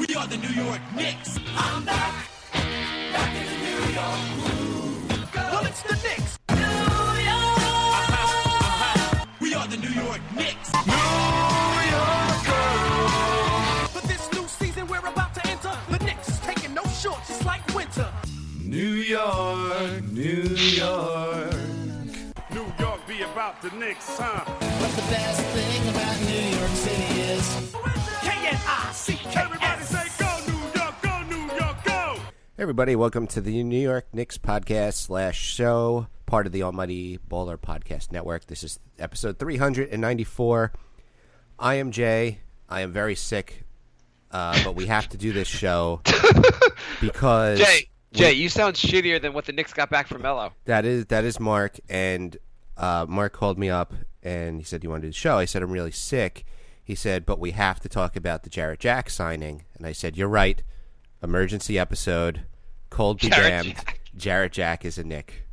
We are the New York Knicks. I'm back in the New York groove. Well, it's the Knicks. New York. We are the New York Knicks. New York. For this new season we're about to enter, the Knicks is taking no shorts, it's like winter. New York, New York. New York be about the Knicks, huh? But the best thing about New York City is K-N-I-C-K-S. Everybody say go New York, go New York, go! Hey everybody, welcome to the New York Knicks podcast / show, part of the Almighty Baller Podcast Network. This is episode 394. I am Jay. I am very sick, but we have to do this show because... Jay, you sound shittier than what the Knicks got back from Melo. That is Mark, and Mark called me up, and he said, "Do you want to do the show?" I said, "I'm really sick." He said, "But we have to talk about the Jarrett Jack signing." And I said, "You're right. Emergency episode. Cold be damned. Jarrett Jack is a Knick."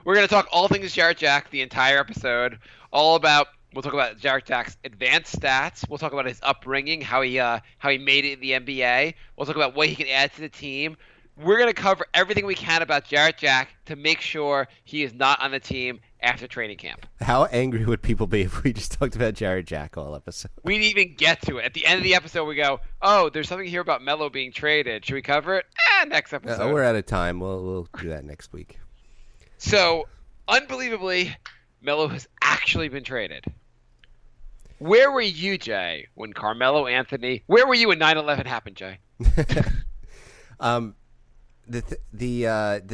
We're going to talk all things Jarrett Jack the entire episode. We'll talk about Jarrett Jack's advanced stats. We'll talk about his upbringing, how he made it in the NBA. We'll talk about what he can add to the team. We're going to cover everything we can about Jarrett Jack to make sure he is not on the team after training camp. How angry would people be if we just talked about Jarrett Jack all episode? We didn't even get to it. At the end of the episode, we go, "Oh, there's something here about Melo being traded. Should we cover it?" Next episode. We're out of time. We'll do that next week. So, unbelievably, Melo has actually been traded. Where were you, Jay, when Carmelo Anthony... Where were you when 9/11 happened, Jay? The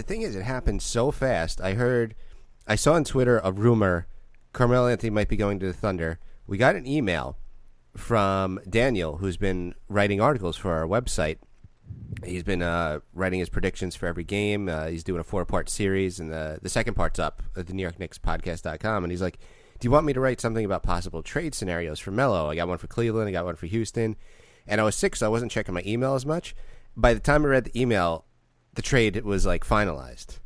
thing is, it happened so fast. I saw on Twitter a rumor Carmelo Anthony might be going to the Thunder. We got an email from Daniel, who's been writing articles for our website. He's been writing his predictions for every game. He's doing a 4-part series, and the second part's up at the New York Knicks podcast.com. And he's like, "Do you want me to write something about possible trade scenarios for Melo? I got one for Cleveland. I got one for Houston." And I was sick, so I wasn't checking my email as much. By the time I read the email, the trade was like finalized.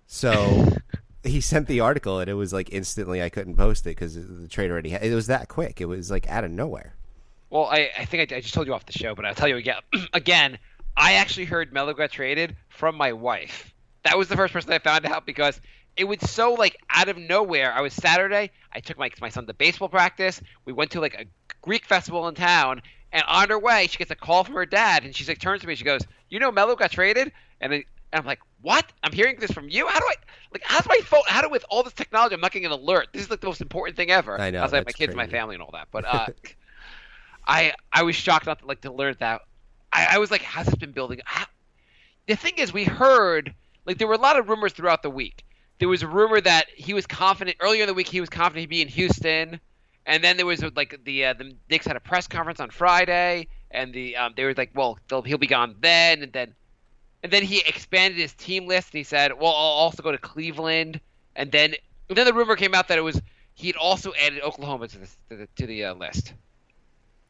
So he sent the article, and it was like instantly I couldn't post it because the trade already it was that quick. It was like out of nowhere. Well, I think I just told you off the show, but I'll tell you again. I actually heard Melo got traded from my wife. That was the first person I found out because it was so like out of nowhere. I was Saturday. I took my son to baseball practice. We went to like a Greek festival in town, and on her way, she gets a call from her dad, and she's like turns to me. She goes, "You know, Melo got traded?" And I'm like, "What? I'm hearing this from you? How's my phone? How do with all this technology, I'm not getting an alert? This is like the most important thing ever." I know. I was like, my kids, my family, and all that. But I was shocked not to learn that. I was like, how's this been building? The thing is, we heard like there were a lot of rumors throughout the week. There was a rumor that he was confident earlier in the week. He was confident he'd be in Houston, and then there was like the Knicks had a press conference on Friday, and they were like, well, he'll be gone then, and then he expanded his team list, and he said, well, I'll also go to Cleveland, and then the rumor came out that he'd also added Oklahoma to the list.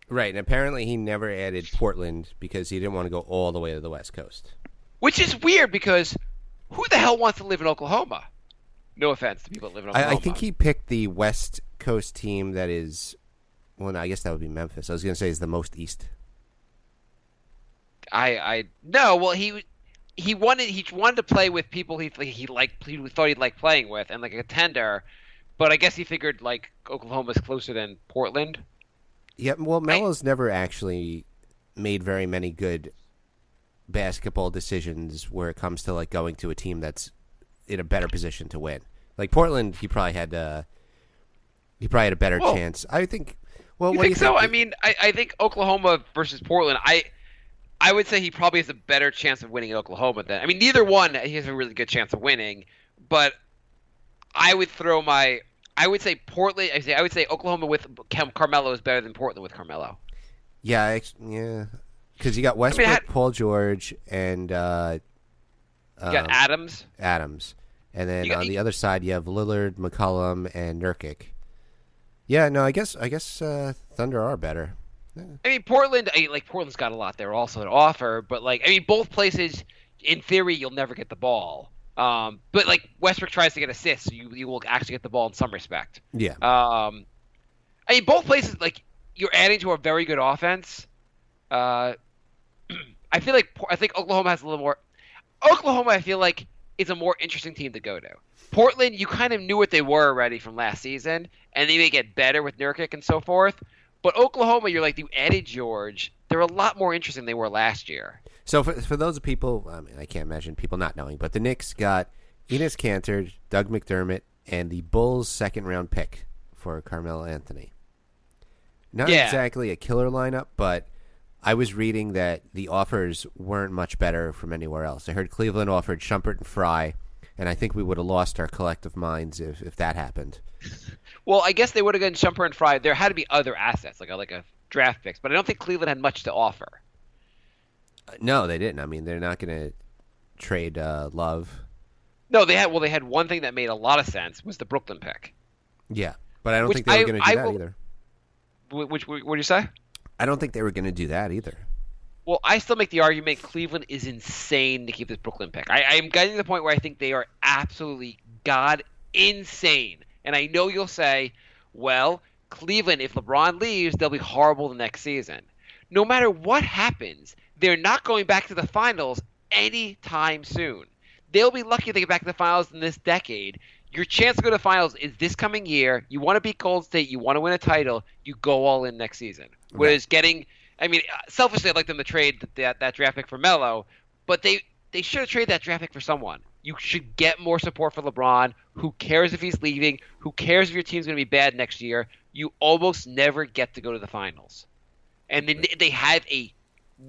Right, and apparently he never added Portland because he didn't want to go all the way to the West Coast. Which is weird because who the hell wants to live in Oklahoma? No offense to people that live in Oklahoma. I think he picked the West Coast team that is, well, no, I guess that would be Memphis. I was going to say is the most east. No, well he wanted to play with people he thought he'd like playing with and like a contender, but I guess he figured like Oklahoma's closer than Portland. Yeah, well, Melo's never actually made very many good basketball decisions where it comes to like going to a team that's in a better position to win. Like Portland, he probably had a better chance. I think. Well, what do you think? So? I mean, I think Oklahoma versus Portland. I would say he probably has a better chance of winning in Oklahoma than. I mean, neither one he has a really good chance of winning, but I would say Portland. I would say Oklahoma with Carmelo is better than Portland with Carmelo. Yeah, because you got Westbrook, Paul George, and you got Adams. And then on the other side, you have Lillard, McCollum, and Nurkic. Yeah, no, I guess Thunder are better. Yeah. I mean, Portland's got a lot there also to offer, but both places, in theory, you'll never get the ball. But like Westbrook tries to get assists, so you will actually get the ball in some respect. Yeah. I mean, both places, like you're adding to a very good offense, Uh, I think Oklahoma has a little more. Oklahoma, I feel like, is a more interesting team to go to. Portland, you kind of knew what they were already from last season, and they may get better with Nurkic and so forth. But Oklahoma, you're like, you added George. They're a lot more interesting than they were last year. So for those people, I mean, I can't imagine people not knowing, but the Knicks got Enes Kanter, Doug McDermott, and the Bulls' second-round pick for Carmelo Anthony. Not exactly a killer lineup, but I was reading that the offers weren't much better from anywhere else. I heard Cleveland offered Shumpert and Fry, and I think we would have lost our collective minds if that happened. Well, I guess they would have gotten Shumpert and Fry. There had to be other assets, like a draft picks, but I don't think Cleveland had much to offer. No, they didn't. I mean, they're not going to trade Love. No, they had one thing that made a lot of sense was the Brooklyn pick. Yeah, but I don't think they were going to do that either. What did you say? I don't think they were going to do that either. Well, I still make the argument Cleveland is insane to keep this Brooklyn pick. I am getting to the point where I think they are absolutely god insane. And I know you'll say, well, Cleveland, if LeBron leaves, they'll be horrible the next season. No matter what happens, they're not going back to the finals anytime soon. They'll be lucky if they get back to the finals in this decade. Your chance to go to the finals is this coming year. You want to beat Golden State. You want to win a title. You go all in next season. Whereas selfishly, I'd like them to trade that draft pick for Melo, but they should have traded that draft pick for someone. You should get more support for LeBron. Who cares if he's leaving? Who cares if your team's going to be bad next year? You almost never get to go to the finals. And then they have a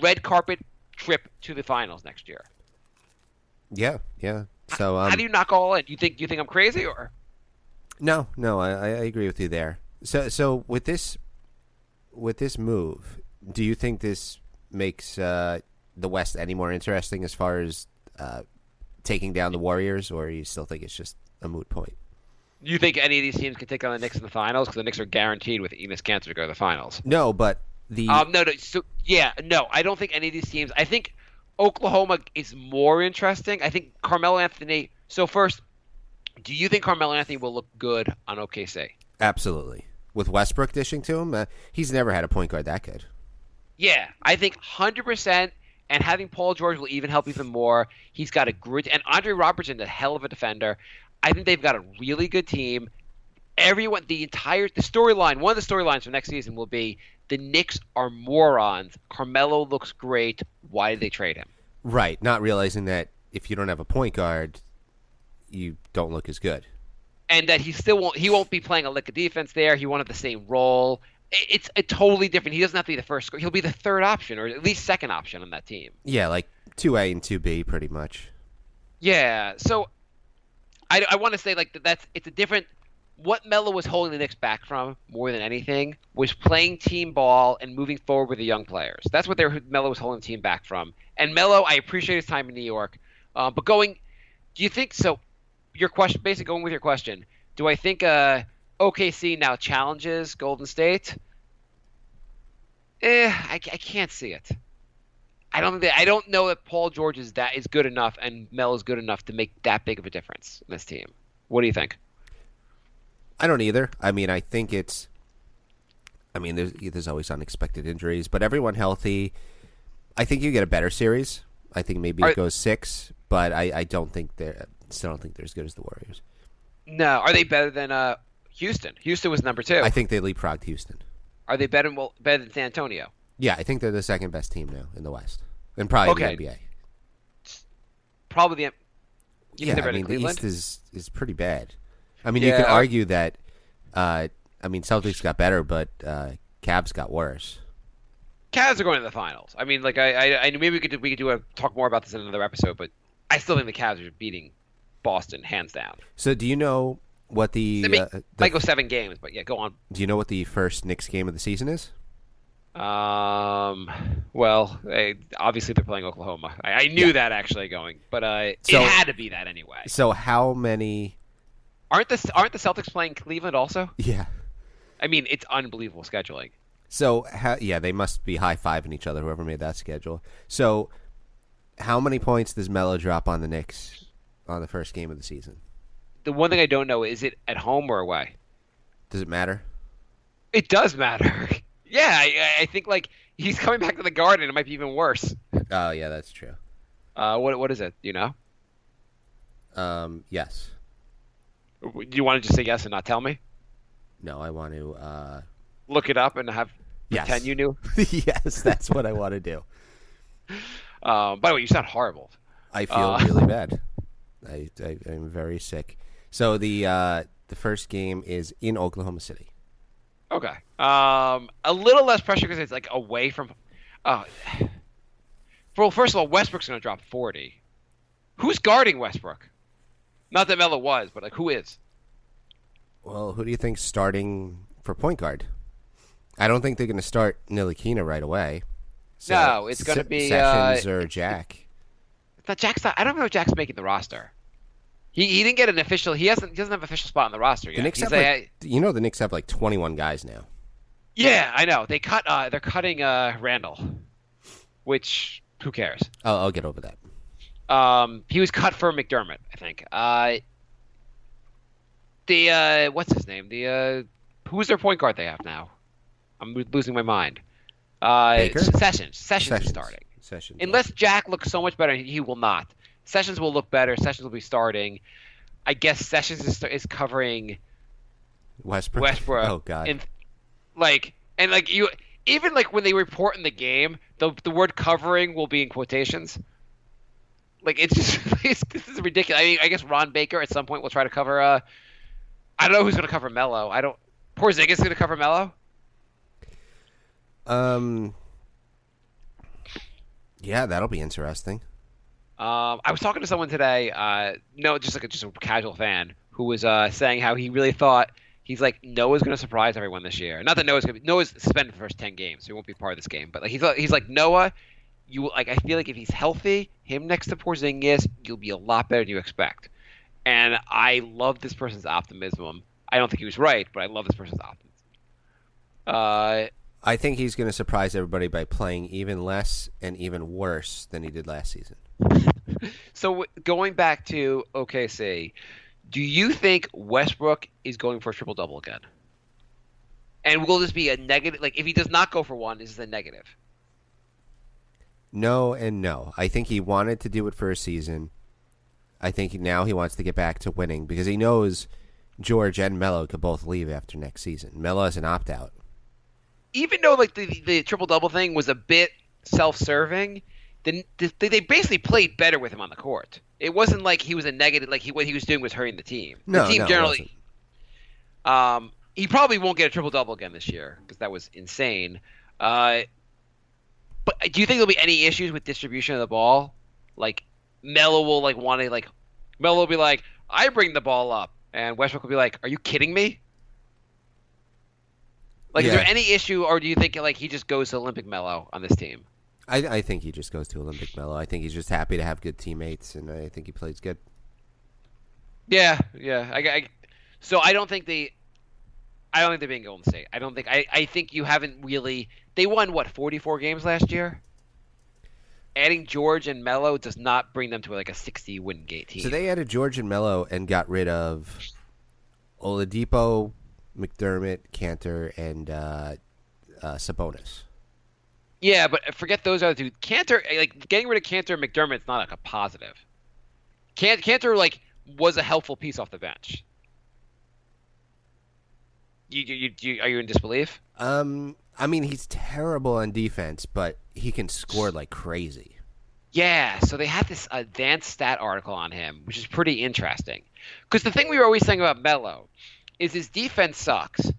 red carpet trip to the finals next year. Yeah. So how do you not go all in? You think I'm crazy or? No, I agree with you there. So with this move, do you think this makes the West any more interesting as far as taking down the Warriors, or you still think it's just a moot point? You think any of these teams can take on the Knicks in the finals? Because the Knicks are guaranteed with Enes Kanter to go to the finals. No, but the no. I don't think any of these teams. I think Oklahoma is more interesting. I think Carmelo Anthony. So first, do you think Carmelo Anthony will look good on OKC? Absolutely. With Westbrook dishing to him, he's never had a point guard that good. Yeah, I think 100%. And having Paul George will even help even more. He's got a great and Andre Robertson, a hell of a defender. I think they've got a really good team. Everyone, the storyline, one of the storylines for next season will be the Knicks are morons. Carmelo looks great. Why did they trade him? Right, not realizing that if you don't have a point guard, you don't look as good. And that he won't be playing a lick of defense there. He won't have the same role. It's a totally different. He doesn't have to be the first. He'll be the third option or at least second option on that team. Yeah, like 2A and 2B pretty much. Yeah, so I want to say like it's a different. What Melo was holding the Knicks back from more than anything was playing team ball and moving forward with the young players. That's what Melo was holding the team back from. And Melo, I appreciate his time in New York, but do you think so? Your question, basically going with your question, do I think OKC now challenges Golden State? I can't see it. I don't know that Paul George is good enough and Melo is good enough to make that big of a difference in this team. What do you think? I don't either. I mean, I think there's always unexpected injuries, but everyone healthy, I think you get a better series. I think maybe it goes 6, but I still don't think they're as good as the Warriors. No, are they better than Houston? Houston was number 2. I think they leapfrogged Houston. Are they better than San Antonio? Yeah, I think they're the second best team now in the West, and probably the NBA. Probably the. The East is pretty bad. I mean, you can argue that. Celtics got better, but Cavs got worse. Cavs are going to the finals. I mean, like I maybe we could talk more about this in another episode, but I still think the Cavs are beating Boston hands down. So, do you know what might go 7 games, but yeah, go on. Do you know what the first Knicks game of the season is? Well, obviously they're playing Oklahoma. I knew that actually going, but it had to be that anyway. So how many? Aren't the Celtics playing Cleveland also? Yeah. I mean, it's unbelievable scheduling. So they must be high-fiving each other, whoever made that schedule. So how many points does Melo drop on the Knicks on the first game of the season? The one thing I don't know is it at home or away? Does it matter? It does matter. Yeah, I think like he's coming back to the Garden. It might be even worse. Oh yeah, that's true. What is it? Do you know? Yes. Do you want to just say yes and not tell me? No, I want to. Look it up and have Yes. pretend you knew. Yes, that's what I want to do. By the way, you sound horrible. I feel really bad. I'm very sick. So the first game is in Oklahoma City. Okay. A little less pressure because it's like away from. Well, first of all, Westbrook's going to drop 40. Who's guarding Westbrook? Not that Melo was, but like who is? Well, who do you think's starting for point guard? I don't think they're going to start Ntilikina right away. So No, it's going to be Sessions or Jack. It's not Jack's. I don't know if Jack's making the roster. He didn't get an official. He doesn't have an official spot on the roster yet. The Knicks He's have the Knicks have like 21 guys now. Yeah, I know. They're cutting Randall, which who cares? I'll get over that. He was cut for McDermott, I think. What's his name? Who's their point guard they have now? I'm losing my mind. Baker? Sessions is starting. Sessions. Unless Jack looks so much better, he will not. Sessions will look better. Sessions will be starting. I guess Sessions is covering Westbrook. Oh God. And you even like when they report in the game, the word covering will be in quotations. Like it's just this is ridiculous. I mean, I guess Ron Baker at some point will try to cover. I don't know who's going to cover Melo. Porzingis going to cover Melo. Yeah, that'll be interesting. I was talking to someone today. Just a casual fan who was saying how he really thought he's like Noah's going to surprise everyone this year. Not that Noah's suspended the first 10 games, so he won't be part of this game. But like he's like Noah. I feel like if he's healthy, him next to Porzingis, you'll be a lot better than you expect. And I love this person's optimism. I don't think he was right, but I love this person's optimism. I think he's going to surprise everybody by playing even less and even worse than he did last season. So going back to OKC, do you think Westbrook is going for a triple-double again? And will this be a negative? Like, if he does not go for one, is this a negative? No and no. I think he wanted to do it for a season. I think now he wants to get back to winning because he knows George and Melo could both leave after next season. Melo has an opt-out. Even though like the triple-double thing was a bit self-serving, they basically played better with him on the court. It wasn't like he was a negative. Like what he was doing was hurting the team. The team generally. He probably won't get a triple-double again this year because that was insane. But do you think there'll be any issues with distribution of the ball? Like Melo will Melo will be like, I bring the ball up, and Westbrook will be like, are you kidding me? Like, Is there any issue, or do you think like he just goes to Olympic Melo on this team? I think he just goes to Olympic Melo. I think he's just happy to have good teammates, and I think he plays good. Yeah. So I don't think they're being Golden State. I think you haven't really. They won 44 games last year. Adding George and Melo does not bring them to like a 60-win team. So they added George and Melo and got rid of Oladipo, McDermott, Cantor, and Sabonis. Yeah, but forget those other two. Cantor, like getting rid of Cantor and McDermott is not like a positive. Cantor like was a helpful piece off the bench. Are you in disbelief? I mean, he's terrible on defense, but he can score like crazy. Yeah, so they had this advanced stat article on him, which is pretty interesting. Because the thing we were always saying about Melo is his defense sucks,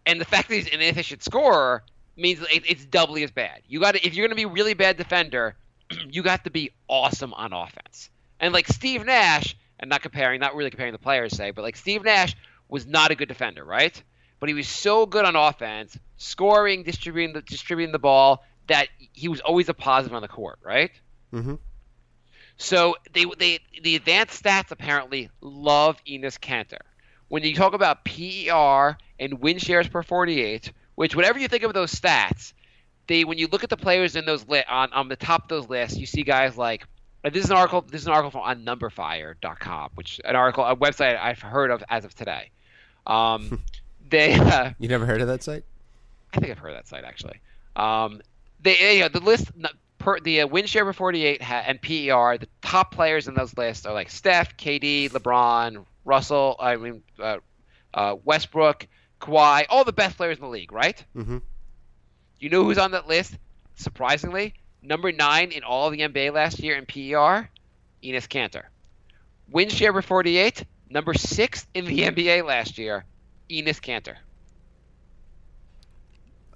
and the fact that he's an inefficient scorer means it's doubly as bad. If you're going to be a really bad defender, you got to be awesome on offense. And like Steve Nash, and not really comparing the players, say, but like Steve Nash was not a good defender, right? But he was so good on offense, scoring, distributing the ball, that he was always a positive on the court, right? Mm-hmm. So the advanced stats apparently love Enes Kanter. When you talk about PER and win shares per 48, which whatever you think of those stats, when you look at the players in those on the top of those lists, you see guys like this is an article from on numberfire.com, which a website I've heard of as of today. You never heard of that site? I think I've heard of that site actually. the list per the win share per 48 and PER. The top players in those lists are like Steph, KD, LeBron, Russell. Westbrook, Kawhi, all the best players in the league, right? Mm-hmm. You know who's on that list? Surprisingly, number 9 in all of the NBA last year in PER, Enes Kanter. Win share per 48, number 6 in the NBA last year, Enes Kanter.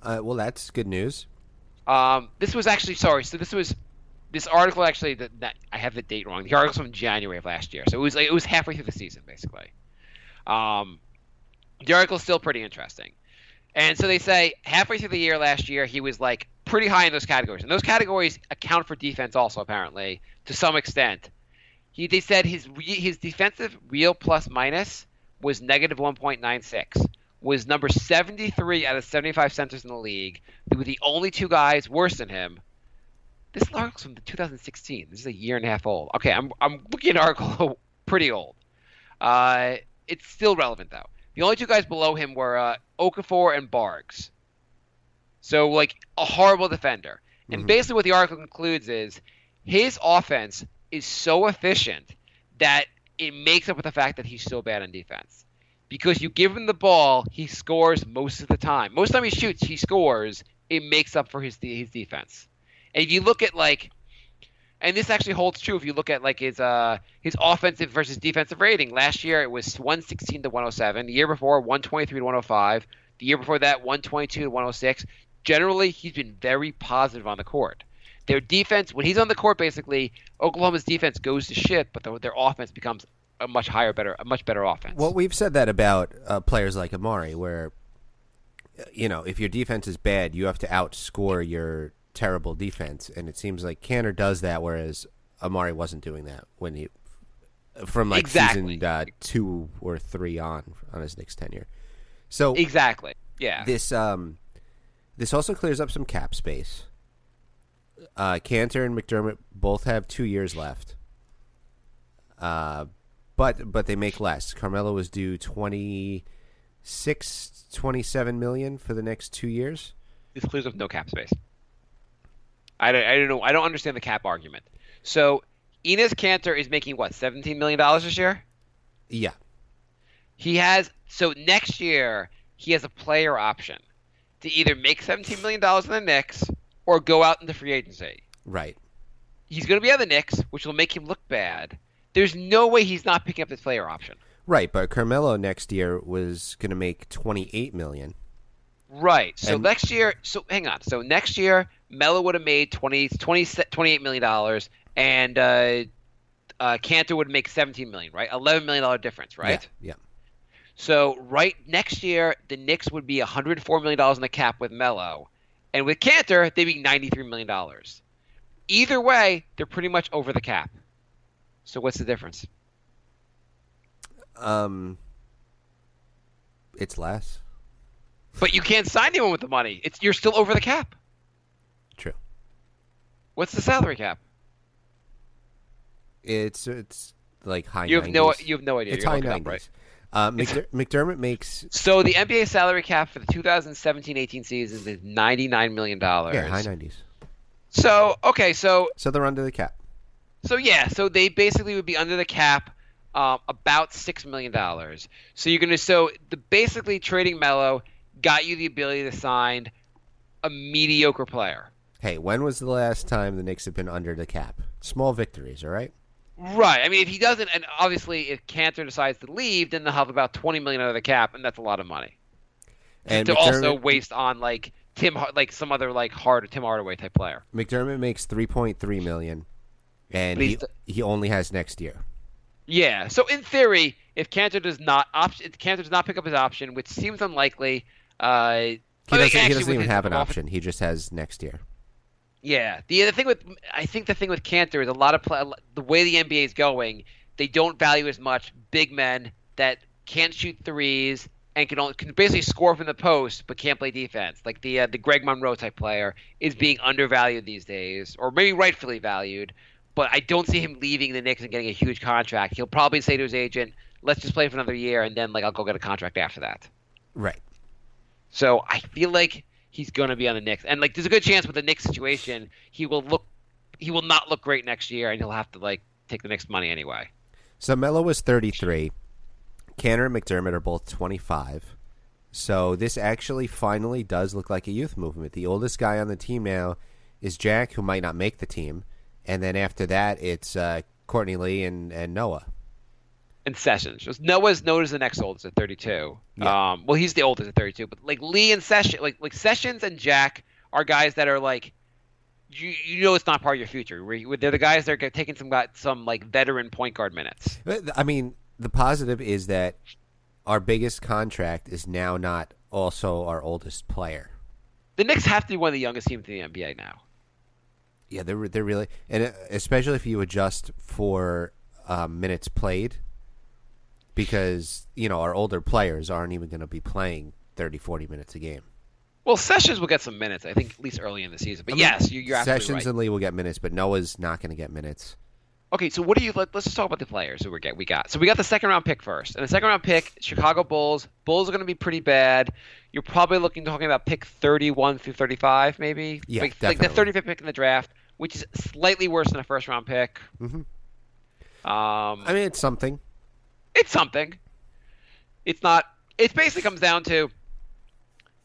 Well, that's good news. This was actually this article actually that I have the date wrong. The article's from January of last year, so it was halfway through the season basically. The article's still pretty interesting. And so they say halfway through the year last year, he was like pretty high in those categories. And those categories account for defense also, apparently, to some extent. They said his defensive real plus minus was negative 1.96, was number 73 out of 75 centers in the league. They were the only 2 guys worse than him. This article's from 2016. This is a year and a half old. Okay, I'm looking at an article pretty old. It's still relevant, though. The only 2 guys below him were Okafor and Bargs. So, like, a horrible defender. And basically what the article concludes is his offense is so efficient that it makes up with the fact that he's so bad on defense. Because you give him the ball, he scores most of the time. Most of the time he shoots, he scores. It makes up for his defense. And if you look at, like, and this actually holds true if you look at like his offensive versus defensive rating. Last year it was 116 to 107. The year before 123 to 105. The year before that 122 to 106. Generally, he's been very positive on the court. Their defense, when he's on the court, basically Oklahoma's defense goes to shit, but their offense becomes a much better offense. Well, we've said that about players like Amari, where if your defense is bad, you have to outscore your terrible defense, and it seems like Kanter does that, whereas Amari wasn't doing that when he from like season 2 or 3 on his Knicks tenure. So exactly, yeah. This also clears up some cap space. Kanter and McDermott both have 2 years left, but they make less. Carmelo was due 27 million for the next 2 years. This clears up no cap space. I don't know. I don't understand the cap argument. So Enes Kanter is making what, $17 million this year? Yeah. So next year he has a player option to either make $17 million in the Knicks or go out into free agency. Right. He's going to be on the Knicks, which will make him look bad. There's no way he's not picking up this player option. Right, but Carmelo next year was going to make $28 million. Right. So next year, hang on. So next year, Melo would have made $28 million, and Kanter would make $17 million, right? $11 million difference, right? Yeah. So next year, the Knicks would be $104 million in the cap with Melo, and with Kanter, they'd be $93 million. Either way, they're pretty much over the cap. So what's the difference? It's less. But you can't sign anyone with the money. You're still over the cap. True. What's the salary cap? It's like high 90s. You have no idea. It's You're high looking 90s. up, right? McDermott makes... So the NBA salary cap for the 2017-18 season is $99 million. Yeah, high 90s. So, okay, so they're under the cap. So they basically would be under the cap about $6 million. So basically trading Melo got you the ability to sign a mediocre player. Hey, when was the last time the Knicks have been under the cap? Small victories, all right? Right. I mean, if he doesn't, and obviously if Kanter decides to leave, then they'll have about $20 million under the cap, and that's a lot of money. And to also waste on like some other like Tim Hardaway type player. McDermott makes $3.3 million, and he only has next year. Yeah. So in theory, if Kanter does not pick up his option, which seems unlikely, he doesn't even have an option. He just has next year. Yeah. The thing with Kanter is a lot of the way the NBA is going, they don't value as much big men that can't shoot threes and can basically score from the post but can't play defense. Like the Greg Monroe type player is being undervalued these days, or maybe rightfully valued. But I don't see him leaving the Knicks and getting a huge contract. He'll probably say to his agent, "Let's just play for another year, and then I'll go get a contract after that." Right. So I feel like he's going to be on the Knicks. And like, there's a good chance with the Knicks situation, he will not look great next year, and he'll have to like take the Knicks money anyway. So Melo was 33. Cantor and McDermott are both 25. So this actually finally does look like a youth movement. The oldest guy on the team now is Jack, who might not make the team. And then after that, it's Courtney Lee and Noah. And Sessions. Noah's known as the next oldest at 32. Yeah. Well, he's the oldest at 32. But like Lee and Sessions, like Sessions and Jack are guys that are like, you know, it's not part of your future. They're the guys that are taking some like veteran point guard minutes. I mean, the positive is that our biggest contract is now not also our oldest player. The Knicks have to be one of the youngest teams in the NBA now. Yeah, they're really, and especially if you adjust for minutes played, because our older players aren't even going to be playing 30, 40 minutes a game. Well, Sessions will get some minutes, I think, at least early in the season. But yes, you're absolutely Sessions right. and Lee will get minutes, but Noah's not going to get minutes. Okay, so let's just talk about the players who we got. So we got the second round pick first. And the second round pick, Chicago Bulls. Bulls are going to be pretty bad. You're probably talking about pick 31 through 35, maybe? Yeah, like definitely. the 35th pick in the draft, which is slightly worse than a first round pick. Mm-hmm. I mean, it's something. It's something. It's not. It basically comes down to,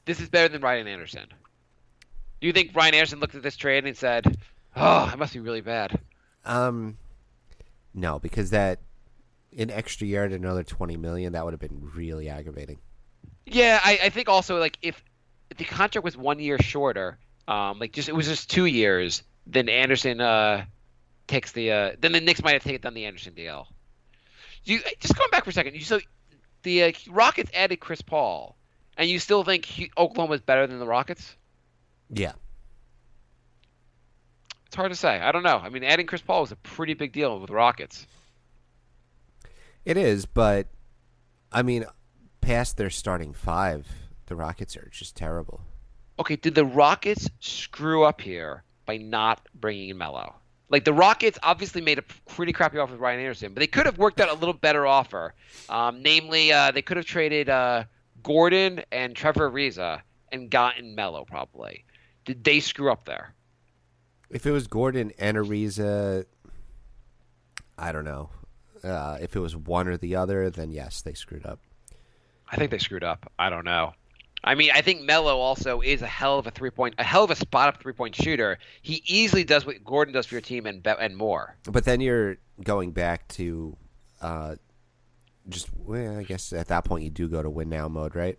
this is better than Ryan Anderson. Do you think Ryan Anderson looked at this trade and said, "Oh, it must be really bad"? No, because that an extra year at another $20 million, that would have been really aggravating. Yeah, I think also like if the contract was 1 year shorter, it was just 2 years, then Anderson takes then the Knicks might have done the Anderson deal. Just going back for a second, so the Rockets added Chris Paul, and you still think Oklahoma is better than the Rockets? Yeah. It's hard to say. I don't know. I mean, adding Chris Paul was a pretty big deal with the Rockets. It is, but I mean, past their starting five, the Rockets are just terrible. Okay, did the Rockets screw up here by not bringing in Melo? Like, the Rockets obviously made a pretty crappy offer with Ryan Anderson, but they could have worked out a little better offer. Namely, they could have traded Gordon and Trevor Ariza and gotten Melo, probably. Did they screw up there? If it was Gordon and Ariza, I don't know. If it was one or the other, then yes, they screwed up. I think they screwed up. I don't know. I mean, I think Melo also is a hell of a spot-up three-point shooter. He easily does what Gordon does for your team and more. But then you're going back to I guess at that point you do go to win now mode, right?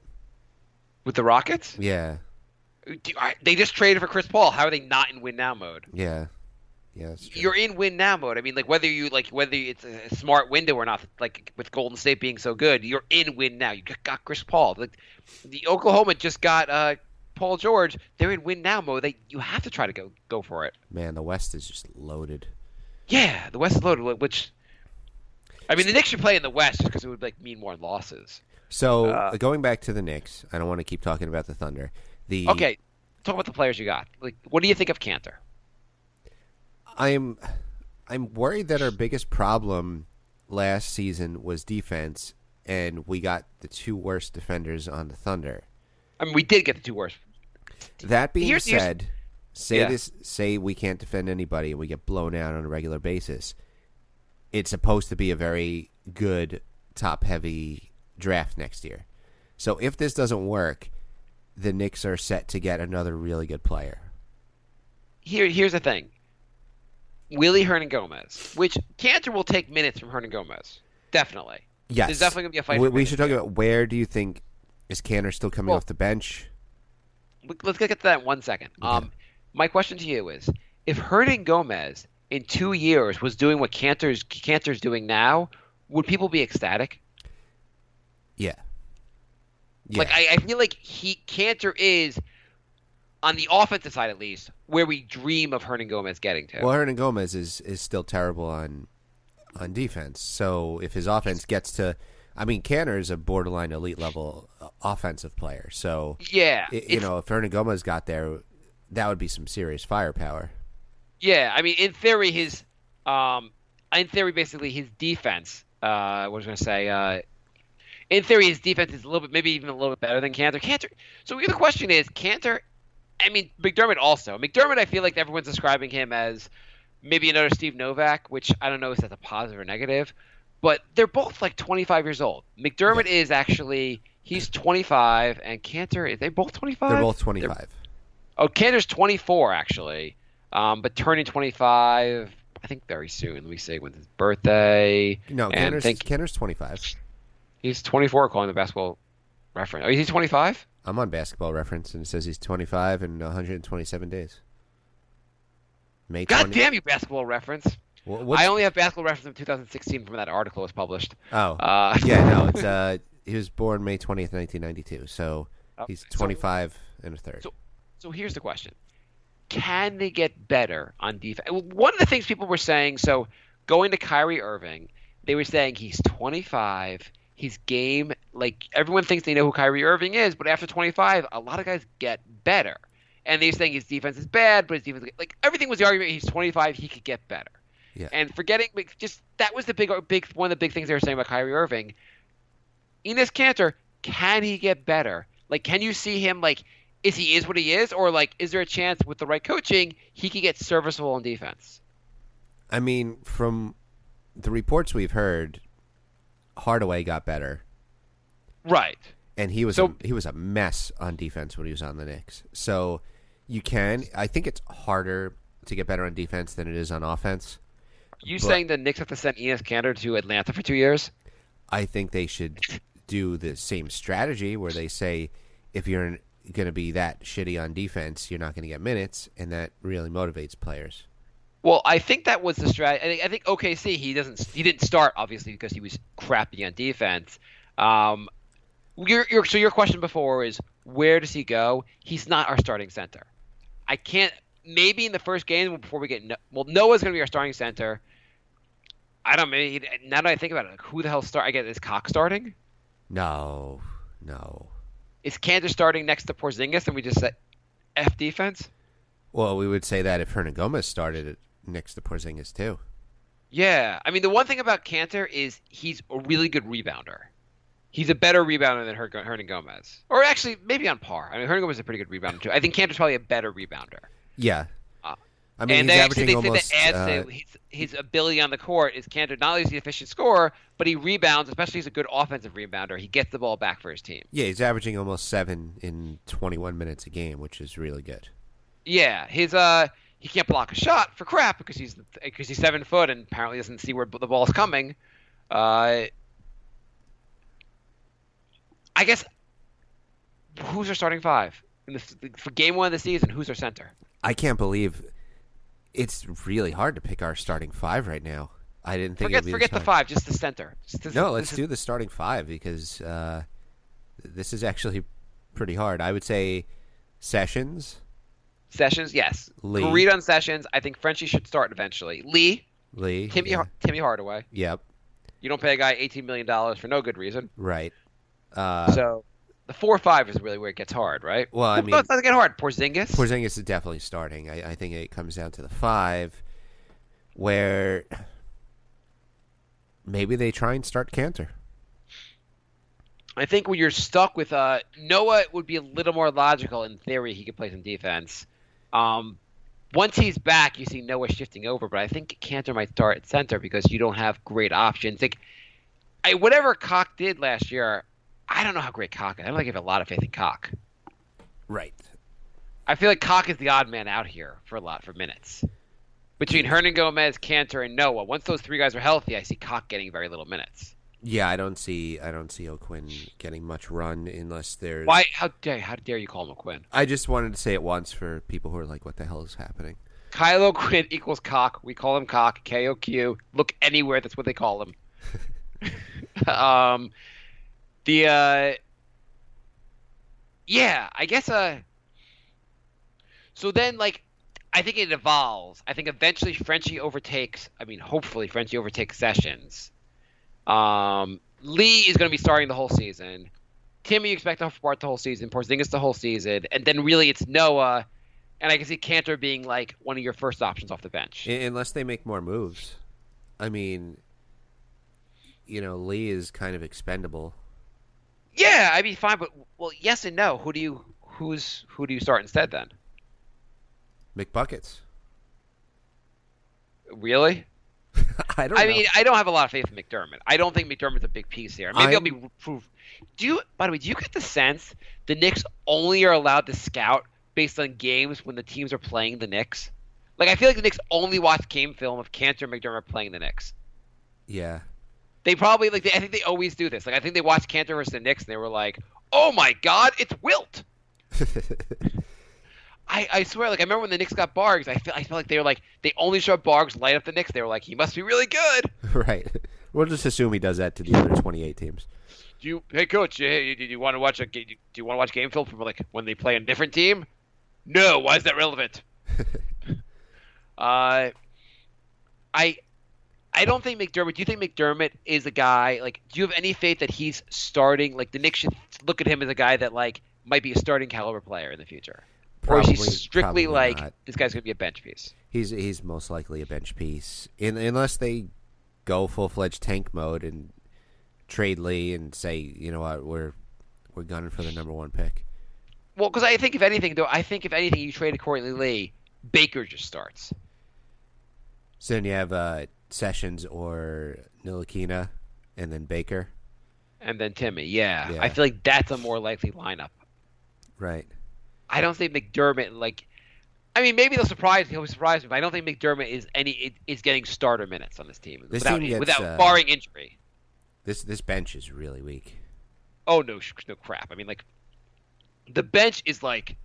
With the Rockets? Yeah. They just traded for Chris Paul. How are they not in win now mode? Yeah. Yeah, that's true. You're in win now mode. I mean, whether it's a smart window or not, like with Golden State being so good, you're in win now. You got Chris Paul. Like the Oklahoma just got Paul George. They're in win now mode. You have to try to go for it. Man, the West is just loaded. Yeah, the West is loaded. Which, I mean, the Knicks should play in the West just because it would mean more losses. So going back to the Knicks, I don't want to keep talking about the Thunder. Okay, talk about the players you got. Like, what do you think of Cantor? I'm worried that our biggest problem last season was defense, and we got the two worst defenders on the Thunder. I mean, we did get the two worst. That being said, Yeah. say we can't defend anybody and we get blown out on a regular basis. It's supposed to be a very good top-heavy draft next year. So if this doesn't work, the Knicks are set to get another really good player. Here's the thing. Willie Hernangomez, which Cantor will take minutes from Hernangomez. Definitely. Yes. There's definitely going to be a fight. We should talk about where do you think is Cantor still coming off the bench? Let's get to that in 1 second. Okay. My question to you is, if Hernangomez in 2 years was doing what Cantor's doing now, would people be ecstatic? Yeah. Like I feel like Cantor is, on the offensive side at least, where we dream of Hernangomez getting to. Well, Hernangomez is still terrible on defense. So if his offense gets to, I mean, Cantor is a borderline elite level offensive player. So yeah, if Hernangomez got there, that would be some serious firepower. Yeah, I mean, in theory, basically his defense. What was I going to say? In theory, his defense is maybe even a little bit better than Cantor. So the question is, Cantor I mean, McDermott also. McDermott, I feel like everyone's describing him as maybe another Steve Novak, which I don't know if that's a positive or negative, but they're both like 25 years old. McDermott is actually, he's 25, and Cantor, are they both 25? They're both 25. Cantor's 24, actually, but turning 25, I think very soon. Let me see, when's his birthday? No, Cantor's 25. He's 24, according to Basketball Reference. Oh, is he 25? I'm on Basketball Reference, and it says he's 25 in 127 days. May 20. God damn you, Basketball Reference. I only have Basketball Reference of 2016 from that article was published. Oh. Yeah, no, it's he was born May 20th, 1992, so he's 25 and a third. So here's the question. Can they get better on defense? One of the things people were saying, so going to Kyrie Irving, they were saying he's 25, he's game, like everyone thinks they know who Kyrie Irving is, but after 25, a lot of guys get better. And they're saying his defense is bad, but his defense, like everything was the argument, he's 25, he could get better. Yeah. And forgetting, just that was the big one of the big things they were saying about Kyrie Irving. Enes Kanter, can he get better? Like, can you see him, like, he is what he is, or like, is there a chance with the right coaching he could get serviceable on defense? I mean, from the reports we've heard, Hardaway got better, right? And he was a mess on defense when he was on the Knicks. So I think it's harder to get better on defense than it is on offense. Saying the Knicks have to send Enes Kanter to Atlanta for 2 years? I think they should do the same strategy where they say, if you're going to be that shitty on defense, you're not going to get minutes, and that really motivates players. Well, I think that was the strategy. I think OKC, he didn't start obviously because he was crappy on defense. So your question before is, where does he go? He's not our starting center. I can't. Maybe in the first game before we get Noah's going to be our starting center. I don't know. Now that I think about it, like, who the hell is Cox starting? No. Is Kansas starting next to Porzingis, and we just set F defense? Well, we would say that if Hernangomez started it next to Porzingis too. Yeah, I mean the one thing about Kanter is he's a really good rebounder. He's a better rebounder than Hernangomez, or actually maybe on par. I mean Hernangomez is a pretty good rebounder too. I think Kanter's probably a better rebounder. Yeah. I mean, and he's they averaging almost. Say that adds to his ability on the court is Kanter. Not only is he an efficient scorer, but he rebounds. Especially he's a good offensive rebounder. He gets the ball back for his team. Yeah, he's averaging almost 7 in 21 minutes a game, which is really good. Yeah, he can't block a shot for crap because he's 7 foot and apparently doesn't see where the ball is coming. I guess who's our starting five for game 1 of the season? Who's our center? I can't believe. It's really hard to pick our starting 5 right now. I didn't think forget the 5, just the center. Let's do the starting 5 because this is actually pretty hard. I would say Sessions, yes. Lee. Agreed on Sessions. I think Frenchie should start eventually. Lee, Timmy Hardaway. Yep. You don't pay a guy $18 million for no good reason. Right. So the 4-5 is really where it gets hard, right? Well, I mean, no, it doesn't get hard. Porzingis is definitely starting. I think it comes down to the 5, where maybe they try and start Kanter. I think when you're stuck with Noah, it would be a little more logical. In theory, he could play some defense. Once he's back, you see Noah shifting over, but I think Kanter might start at center because you don't have great options. Like, whatever Cock did last year, I don't know how great Cock is. I don't think I have a lot of faith in Cock. Right. I feel like Cock is the odd man out here for minutes. Between Hernangomez, Kanter, and Noah, once those 3 guys are healthy, I see Cock getting very little minutes. Yeah, I don't see O'Quinn getting much run unless there's. Why? How dare you call him O'Quinn? I just wanted to say it once for people who are like, "What the hell is happening?" Kyle O'Quinn equals Cock. We call him Cock. KOQ. Look anywhere, that's what they call him. Yeah, I guess. So then, like, I think it evolves. I think eventually hopefully Frenchie overtakes Sessions. Lee is going to be starting the whole season. Timmy, you expect to start the whole season. Porzingis the whole season. And then really it's Noah. And I can see Kanter being like one of your first options off the bench. Unless they make more moves. I mean, Lee is kind of expendable. Yeah, I'd be fine. But, well, yes and no. Who do you start instead then? McBuckets. Really? I don't know. I mean, I don't have a lot of faith in McDermott. I don't think McDermott's a big piece here. Maybe I'll be proved. By the way, do you get the sense the Knicks only are allowed to scout based on games when the teams are playing the Knicks? Like, I feel like the Knicks only watch game film of Cantor and McDermott playing the Knicks. Yeah. They probably, I think they always do this. Like, I think they watched Cantor versus the Knicks and they were like, oh my God, it's Wilt. I swear, like, I remember when the Knicks got Bargs, I felt like they were like, they only showed Bargs light up the Knicks. They were like, he must be really good. Right. We'll just assume he does that to the other 28 teams. Hey coach, do you want to watch game film from like when they play a different team? No, why is that relevant? I don't think McDermott. Do you think McDermott is a guy like? Do you have any faith that he's starting? Like the Knicks should look at him as a guy that like might be a starting caliber player in the future, or is he strictly like not. This guy's gonna be a bench piece? He's most likely a bench piece, unless they go full-fledged tank mode and trade Lee and say, you know what, we're gunning for the number 1 pick. Well, because I think if anything, you traded Courtney Lee, Baker just starts. So then you have Sessions or Ntilikina, and then Baker. And then Timmy, yeah. I feel like that's a more likely lineup. Right. I don't think McDermott, like... I mean, maybe he'll surprise me, but I don't think McDermott is getting starter minutes on this team without barring injury. This bench is really weak. Oh, no crap. I mean, like, the bench is like...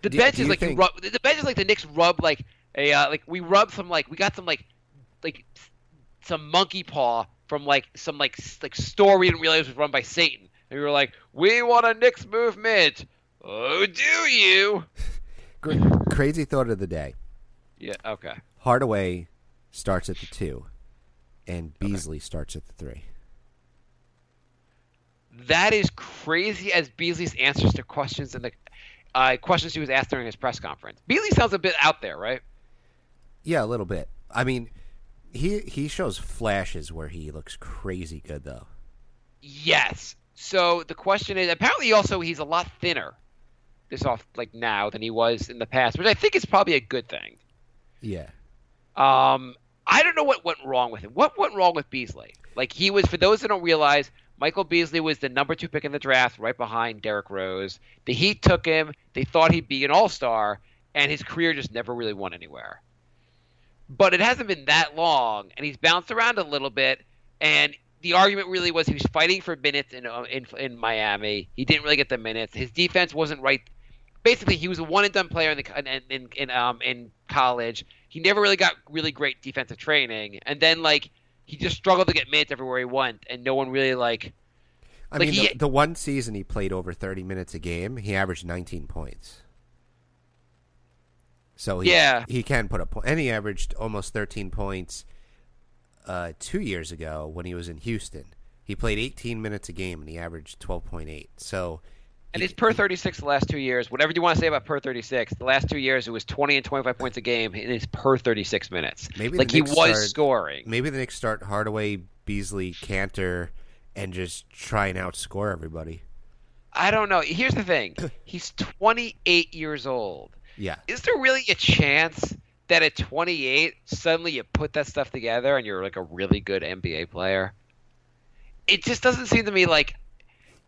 The bench is like the Knicks rub, like, we rubbed some, like, we got some, like some monkey paw from, like, some, like store we didn't realize was run by Satan. And we were like, we want a Knicks movement. Oh, do you? Crazy thought of the day. Yeah, okay. Hardaway starts at the 2, and Beasley starts at the 3. That is crazy as Beasley's answers to questions in the questions he was asked during his press conference. Beasley sounds a bit out there, right? Yeah, a little bit. I mean, he shows flashes where he looks crazy good, though. Yes. So the question is, apparently also he's a lot thinner now than he was in the past, which I think is probably a good thing. Yeah. I don't know what went wrong with him. What went wrong with Beasley? Like, he was, for those that don't realize, Michael Beasley was the number 2 pick in the draft right behind Derrick Rose. The Heat took him. They thought he'd be an all-star, and his career just never really went anywhere. But it hasn't been that long, and he's bounced around a little bit, and the argument really was he was fighting for minutes in Miami. He didn't really get the minutes. His defense wasn't right. Basically, he was a one-and-done player in college. He never really got really great defensive training, and then like he just struggled to get minutes everywhere he went, and no one really like. I mean, the one season he played over 30 minutes a game, he averaged 19 points. So he can put up, and he averaged almost 13 points 2 years ago when he was in Houston. He played 18 minutes a game, and he averaged 12.8. So. And it's per 36 the last 2 years. Whatever you want to say about per 36, the last 2 years it was 20 and 25 points a game, and it's per 36 minutes. Maybe like he was scoring. Maybe the Knicks start Hardaway, Beasley, Cantor, and just try and outscore everybody. I don't know. Here's the thing. He's 28 years old. Yeah. Is there really a chance that at 28 suddenly you put that stuff together and you're like a really good NBA player? It just doesn't seem to me like.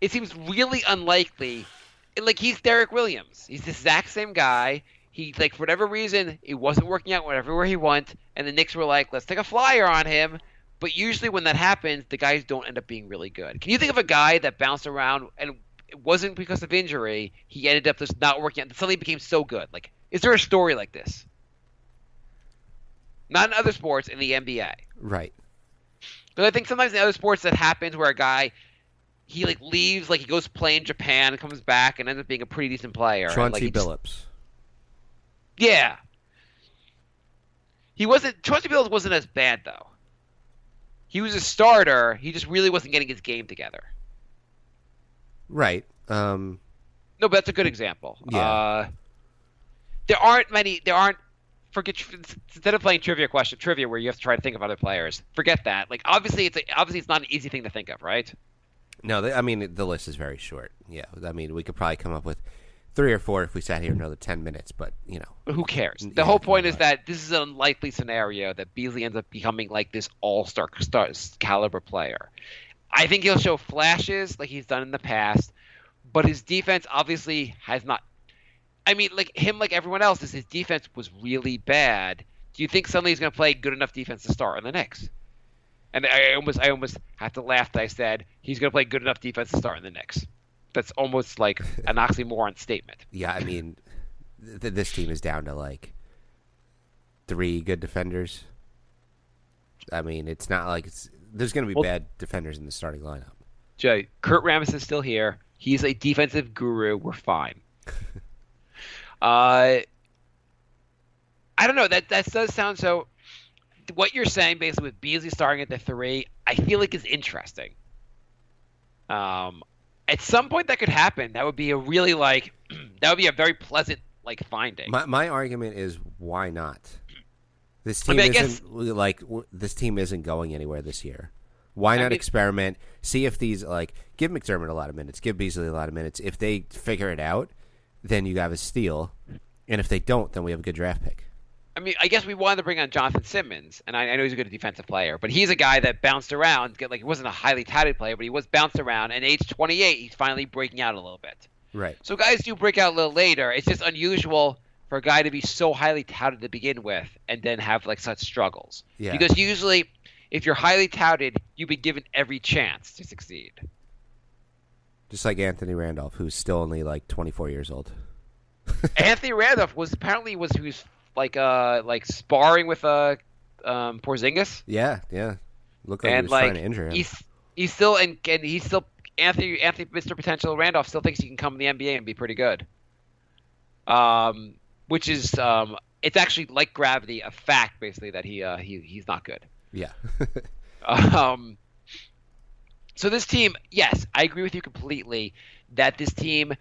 It seems really unlikely. Like, he's Derek Williams. He's the exact same guy. He, like, for whatever reason, it wasn't working out everywhere he went, and the Knicks were like, let's take a flyer on him. But usually when that happens, the guys don't end up being really good. Can you think of a guy that bounced around and it wasn't because of injury, he ended up just not working out, and suddenly became so good? Like, is there a story like this? Not in other sports, in the NBA. Right. But I think sometimes in other sports that happens where a guy – he like leaves, like he goes play in Japan, comes back, and ends up being a pretty decent player. Chauncey Billups. Yeah, Chauncey Billups wasn't as bad though. He was a starter. He just really wasn't getting his game together. Right. No, but that's a good example. Yeah. There aren't. Instead of playing trivia where you have to try to think of other players. Forget that. Like obviously it's not an easy thing to think of, right? No, I mean, the list is very short. Yeah, I mean, we could probably come up with 3 or 4 if we sat here another 10 minutes, but, Who cares? The Yeah, whole point is right. that this is an unlikely scenario that Beasley ends up becoming like this all-star caliber player. I think he'll show flashes like he's done in the past, but his defense obviously has not. I mean, like everyone else, his defense was really bad. Do you think suddenly he's going to play good enough defense to start on the Knicks? And I almost have to laugh that I said he's going to play good enough defense to start in the Knicks. That's almost like an oxymoron statement. Yeah, I mean, this team is down to like 3 good defenders. I mean, it's not like there's going to be bad defenders in the starting lineup. Jay, Kurt Rambis is still here. He's a defensive guru. We're fine. I don't know. That does sound so. What you're saying, basically, with Beasley starting at the 3, I feel like is interesting. At some point, that could happen. That would be a really that would be a very pleasant finding. My argument is why not? This team this team isn't going anywhere this year. Why not experiment? See if these give McDermott a lot of minutes, give Beasley a lot of minutes. If they figure it out, then you have a steal, and if they don't, then we have a good draft pick. I mean, I guess we wanted to bring on Jonathan Simmons, and I know he's a good defensive player, but he's a guy that bounced around. He wasn't a highly touted player, but he was bounced around. And age 28, he's finally breaking out a little bit. Right. So guys do break out a little later. It's just unusual for a guy to be so highly touted to begin with and then have such struggles. Yeah. Because usually, if you're highly touted, you've been given every chance to succeed. Just like Anthony Randolph, who's still only 24 years old. Anthony Randolph was sparring with Porzingis. Yeah. Looked like he was trying to injure him. He's still Anthony Mr. Potential Randolph still thinks he can come in the NBA and be pretty good. Which is it's actually like gravity, a fact basically that he's not good. Yeah. So this team, yes, I agree with you completely that this team,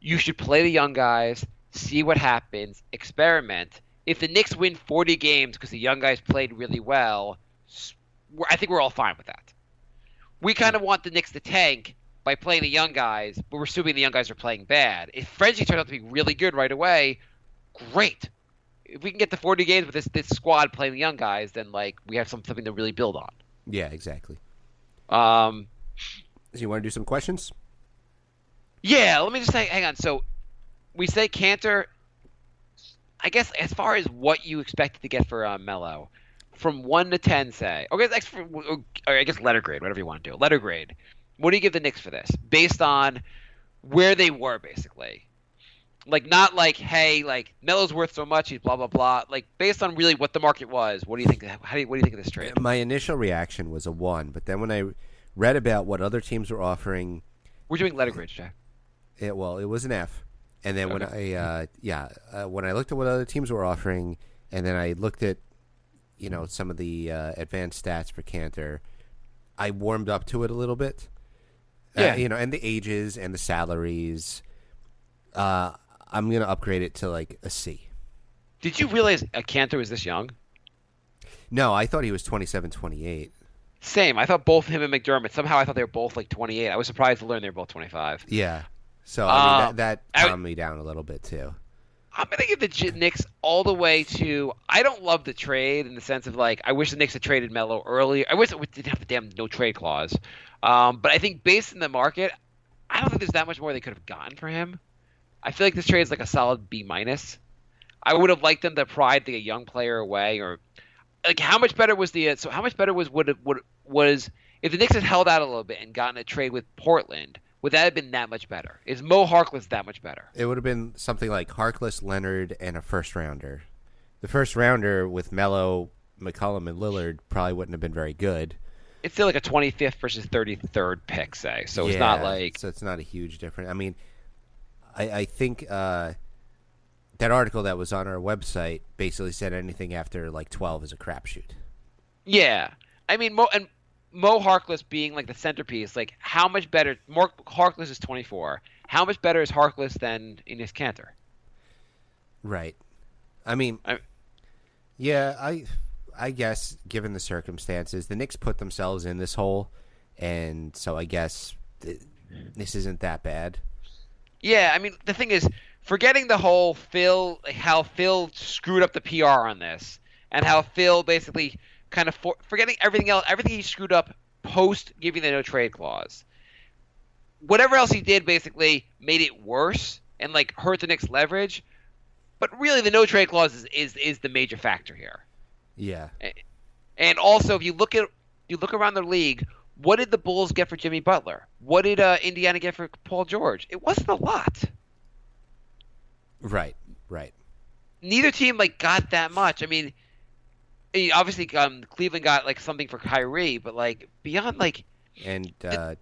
you should play the young guys, see what happens, experiment. If the Knicks win 40 games because the young guys played really well, I think we're all fine with that. We kind of want the Knicks to tank by playing the young guys, but we're assuming the young guys are playing bad. If Frenchie turns out to be really good right away, great. If we can get to 40 games with this squad playing the young guys, then we have something to really build on. Yeah, exactly. Do you want to do some questions? Yeah, let me just say, hang on. So we say Cantor, I guess as far as what you expected to get for Melo, from 1 to 10, say. Okay, I guess letter grade, whatever you want to do. Letter grade. What do you give the Knicks for this? Based on where they were, basically. Not hey, Melo's worth so much, he's blah, blah, blah. Based on really what the market was, what do you think? What do you think of this trade? My initial reaction was a 1, but then when I read about what other teams were offering. We're doing letter grades, Jack. It was an F. And then when I looked at what other teams were offering, and then I looked at, some of the advanced stats for Cantor, I warmed up to it a little bit. Yeah. And the ages and the salaries. I'm going to upgrade it to a C. Did you realize Cantor was this young? No, I thought he was 27, 28. Same. I thought both him and McDermott. Somehow I thought they were both 28. I was surprised to learn they were both 25. Yeah. So I mean, that calmed me down a little bit too. I'm gonna give the Knicks all the way to. I don't love the trade in the sense of I wish the Knicks had traded Melo earlier. I wish it didn't have the damn no trade clause. But I think based on the market, I don't think there's that much more they could have gotten for him. I feel like this trade is a solid B-. I would have liked them to pride a young player away, or how much better was how much better was if the Knicks had held out a little bit and gotten a trade with Portland? Would that have been that much better? Is Mo Harkless that much better? It would have been something like Harkless, Leonard, and a first-rounder. The first-rounder with Melo, McCollum, and Lillard probably wouldn't have been very good. It's still a 25th versus 33rd pick, say. So it's not So it's not a huge difference. I mean, I think that article that was on our website basically said anything after 12 is a crapshoot. Yeah. I mean, Mo Harkless being the centerpiece, how much better? Harkless is 24. How much better is Harkless than Enes Kanter? Right. I mean, I guess given the circumstances, the Knicks put themselves in this hole, and so I guess this isn't that bad. Yeah, I mean, the thing is, forgetting the whole how Phil screwed up the PR on this, and how Phil basically kind of forgetting everything else, everything he screwed up post giving the no trade clause. Whatever else he did basically made it worse and like hurt the Knicks' leverage. But really, the no trade clause is the major factor here. Yeah. And also, if you look around the league, what did the Bulls get for Jimmy Butler? What did Indiana get for Paul George? It wasn't a lot. Right. Neither team got that much. I mean, obviously Cleveland got something for Kyrie, but beyond and there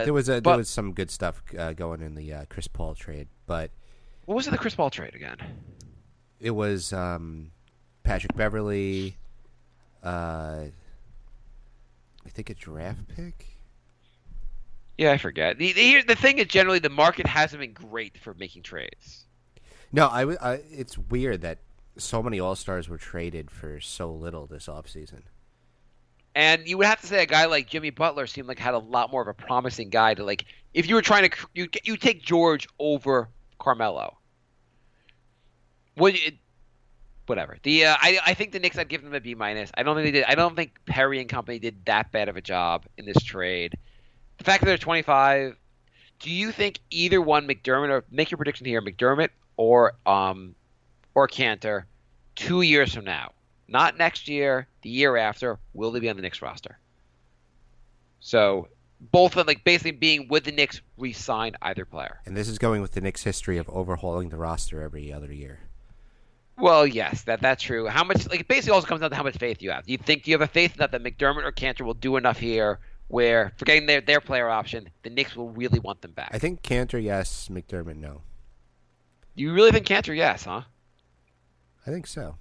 there was some good stuff going in the Chris Paul trade, but what was in the Chris Paul trade again? It was Patrick Beverly, I think a draft pick. Yeah, I forget. The thing is, generally, the market hasn't been great for making trades. No, it's weird that so many All-Stars were traded for so little this offseason. And you would have to say a guy like Jimmy Butler seemed like had a lot more of a promising guy to if you were trying to you take George over Carmelo. Whatever. I think the Knicks, I'd give them a B-. I don't think they did. I don't think Perry and company did that bad of a job in this trade. The fact that they're 25, do you think either one, McDermott, or make your prediction here, McDermott or Cantor, 2 years from now, not next year, the year after, will they be on the Knicks roster? So both of them, basically being, would the Knicks re-sign either player? And this is going with the Knicks' history of overhauling the roster every other year. Well, yes, that's true. How much? It basically also comes down to how much faith you have. Do you have a faith that McDermott or Cantor will do enough here, where forgetting their player option, the Knicks will really want them back? I think Cantor, yes. McDermott, no. You really think Cantor, yes, huh? I think so.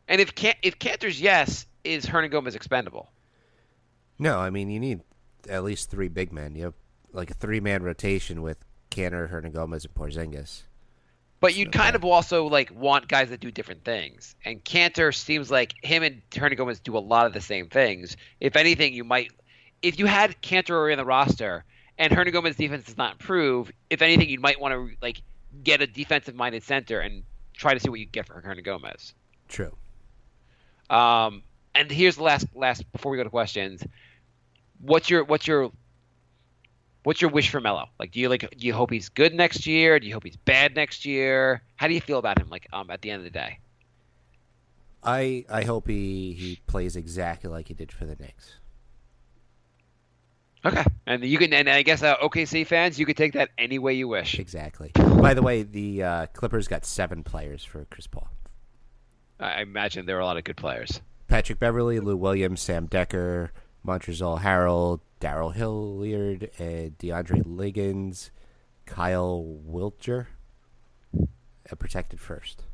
And if Cantor's yes, is Hernangomez expendable? No, I mean you need at least three big men. You have a 3-man rotation with Cantor, Hernangomez, and Porzingis. But you'd kind of also want guys that do different things. And Cantor seems like him and Hernangomez do a lot of the same things. If anything, if you had Cantor in the roster and Hernangomez's defense does not improve, if anything, you might want to get a defensive-minded center and try to see what you get for Hernangomez. True. And here's the last before we go to questions. What's your wish for Melo? Do you hope he's good next year? Do you hope he's bad next year? How do you feel about him at the end of the day? I hope he plays exactly like he did for the Knicks. Okay. And you can, and I guess OKC fans, you could take that any way you wish. Exactly. By the way, the Clippers got 7 players for Chris Paul. I imagine there were a lot of good players. Patrick Beverly, Lou Williams, Sam Decker, Montrezl Harrell, Darryl Hilliard, and DeAndre Liggins, Kyle Wiltjer, protected first.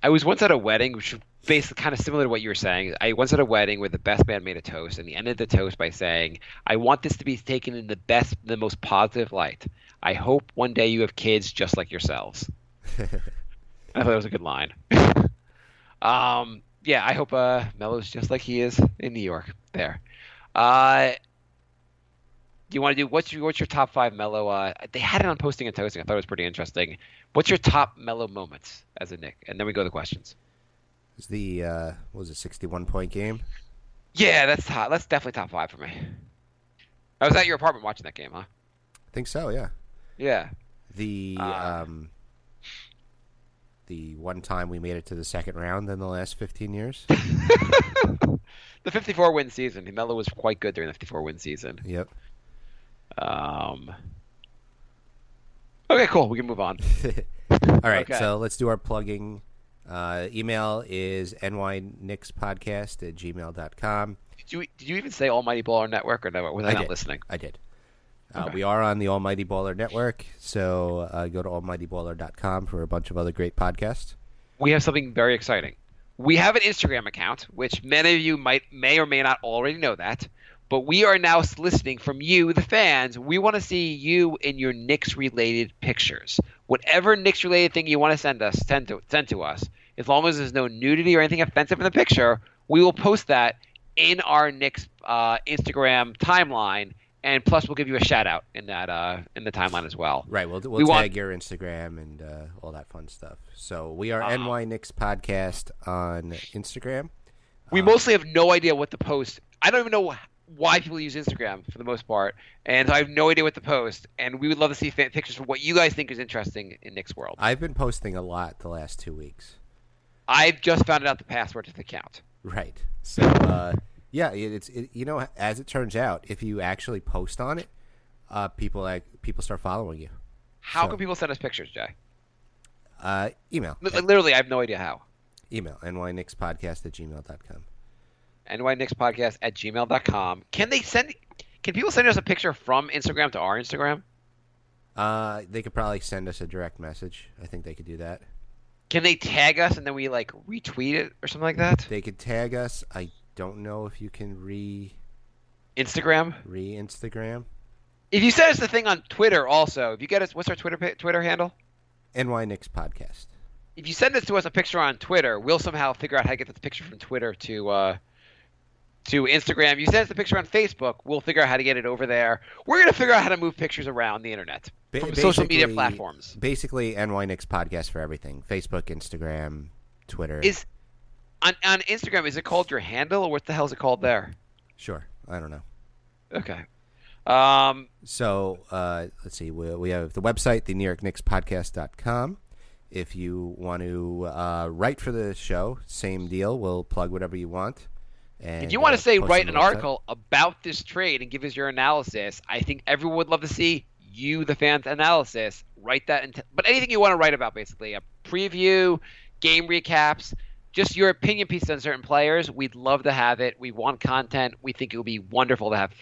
I was once at a wedding, which was basically kind of similar to what you were saying. I once at a wedding where the best man made a toast, and he ended the toast by saying, "I want this to be taken in the most positive light. I hope one day you have kids just like yourselves." I thought that was a good line. Yeah, I hope Melo's just like he is in New York. There. Do you want to do what's your top 5 Melo? They had it on Posting and Toasting. I thought it was pretty interesting. What's your top Melo moments as a Knick? And then we go to the questions. Is the what was it, 61-point game? Yeah, that's definitely top 5 for me. I was at your apartment watching that game, huh? I think so. Yeah. Yeah. The one time we made it to the second round in the last 15 years. The 54-win season. Melo was quite good during the 54-win season. Yep. Okay, cool. We can move on. All right, Okay. So let's do our plugging. Email is nyknickspodcast@gmail.com. Did you even say Almighty Baller Network, or no? Was I not listening? I did. Okay. We are on the Almighty Baller Network, so go to almightyballer.com for a bunch of other great podcasts. We have something very exciting. We have an Instagram account, which many of you may or may not already know that, but we are now soliciting from you, the fans. We want to see you in your Knicks-related pictures. Whatever Knicks-related thing you want to send to us, as long as there's no nudity or anything offensive in the picture, we will post that in our Knicks Instagram timeline, and plus we'll give you a shout out in that in the timeline as well. Right. We'll We tag want- your Instagram and all that fun stuff. So we are NY Knicks Podcast on Instagram. We mostly have no idea what to post. I don't even know why people use Instagram for the most part, and so I have no idea what to post. And we would love to see pictures of what you guys think is interesting in Knicks world. I've been posting a lot the last 2 weeks. I've just found out the password to the account. Right. So yeah, as it turns out, if you actually post on it, people start following you. How can people send us pictures, Jay? Email. Literally, I have no idea how. Email nyknickspodcast@gmail.com. nyknickspodcast@gmail.com. Can people send us a picture from Instagram to our Instagram? They could probably send us a direct message. I think they could do that. Can they tag us and then we like retweet it or something like that? They could tag us. I don't know if you can Instagram? Instagram. If you send us the thing on Twitter also, if you get us, what's our Twitter handle? NY Knicks Podcast. If you send us a picture on Twitter, we'll somehow figure out how to get the picture from Twitter to Instagram. If you send us the picture on Facebook, we'll figure out how to get it over there. We're going to figure out how to move pictures around the internet from social media platforms. Basically, NY Knicks Podcast for everything. Facebook, Instagram, Twitter. Is on Instagram, is it called your handle, or what the hell is it called there? Sure. I don't know. Okay. So let's see. We have the website, the NewYorkKnicksPodcast.com. If you want to write for the show, same deal. We'll plug whatever you want. And, if you want to say post write on an the website. article about this trade and give us your analysis, I think everyone would love to see you, the fans' analysis. Write that, but anything you want to write about, basically a preview, game recaps, just your opinion pieces on certain players. We'd love to have it. We want content. We think it would be wonderful to have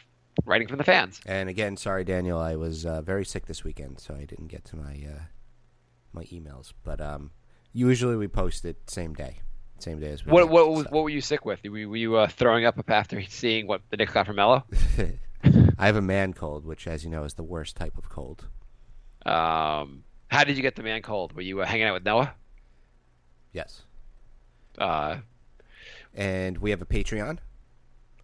writing from the fans. And again, sorry, Daniel, I was very sick this weekend, so I didn't get to my emails. But usually we post it same day as we. What were you sick with? Were you throwing up after seeing what the Knicks got from Melo? I have a man cold, which, as you know, is the worst type of cold. How did you get the man cold? Were you hanging out with Noah? Yes. Uh, And we have a Patreon.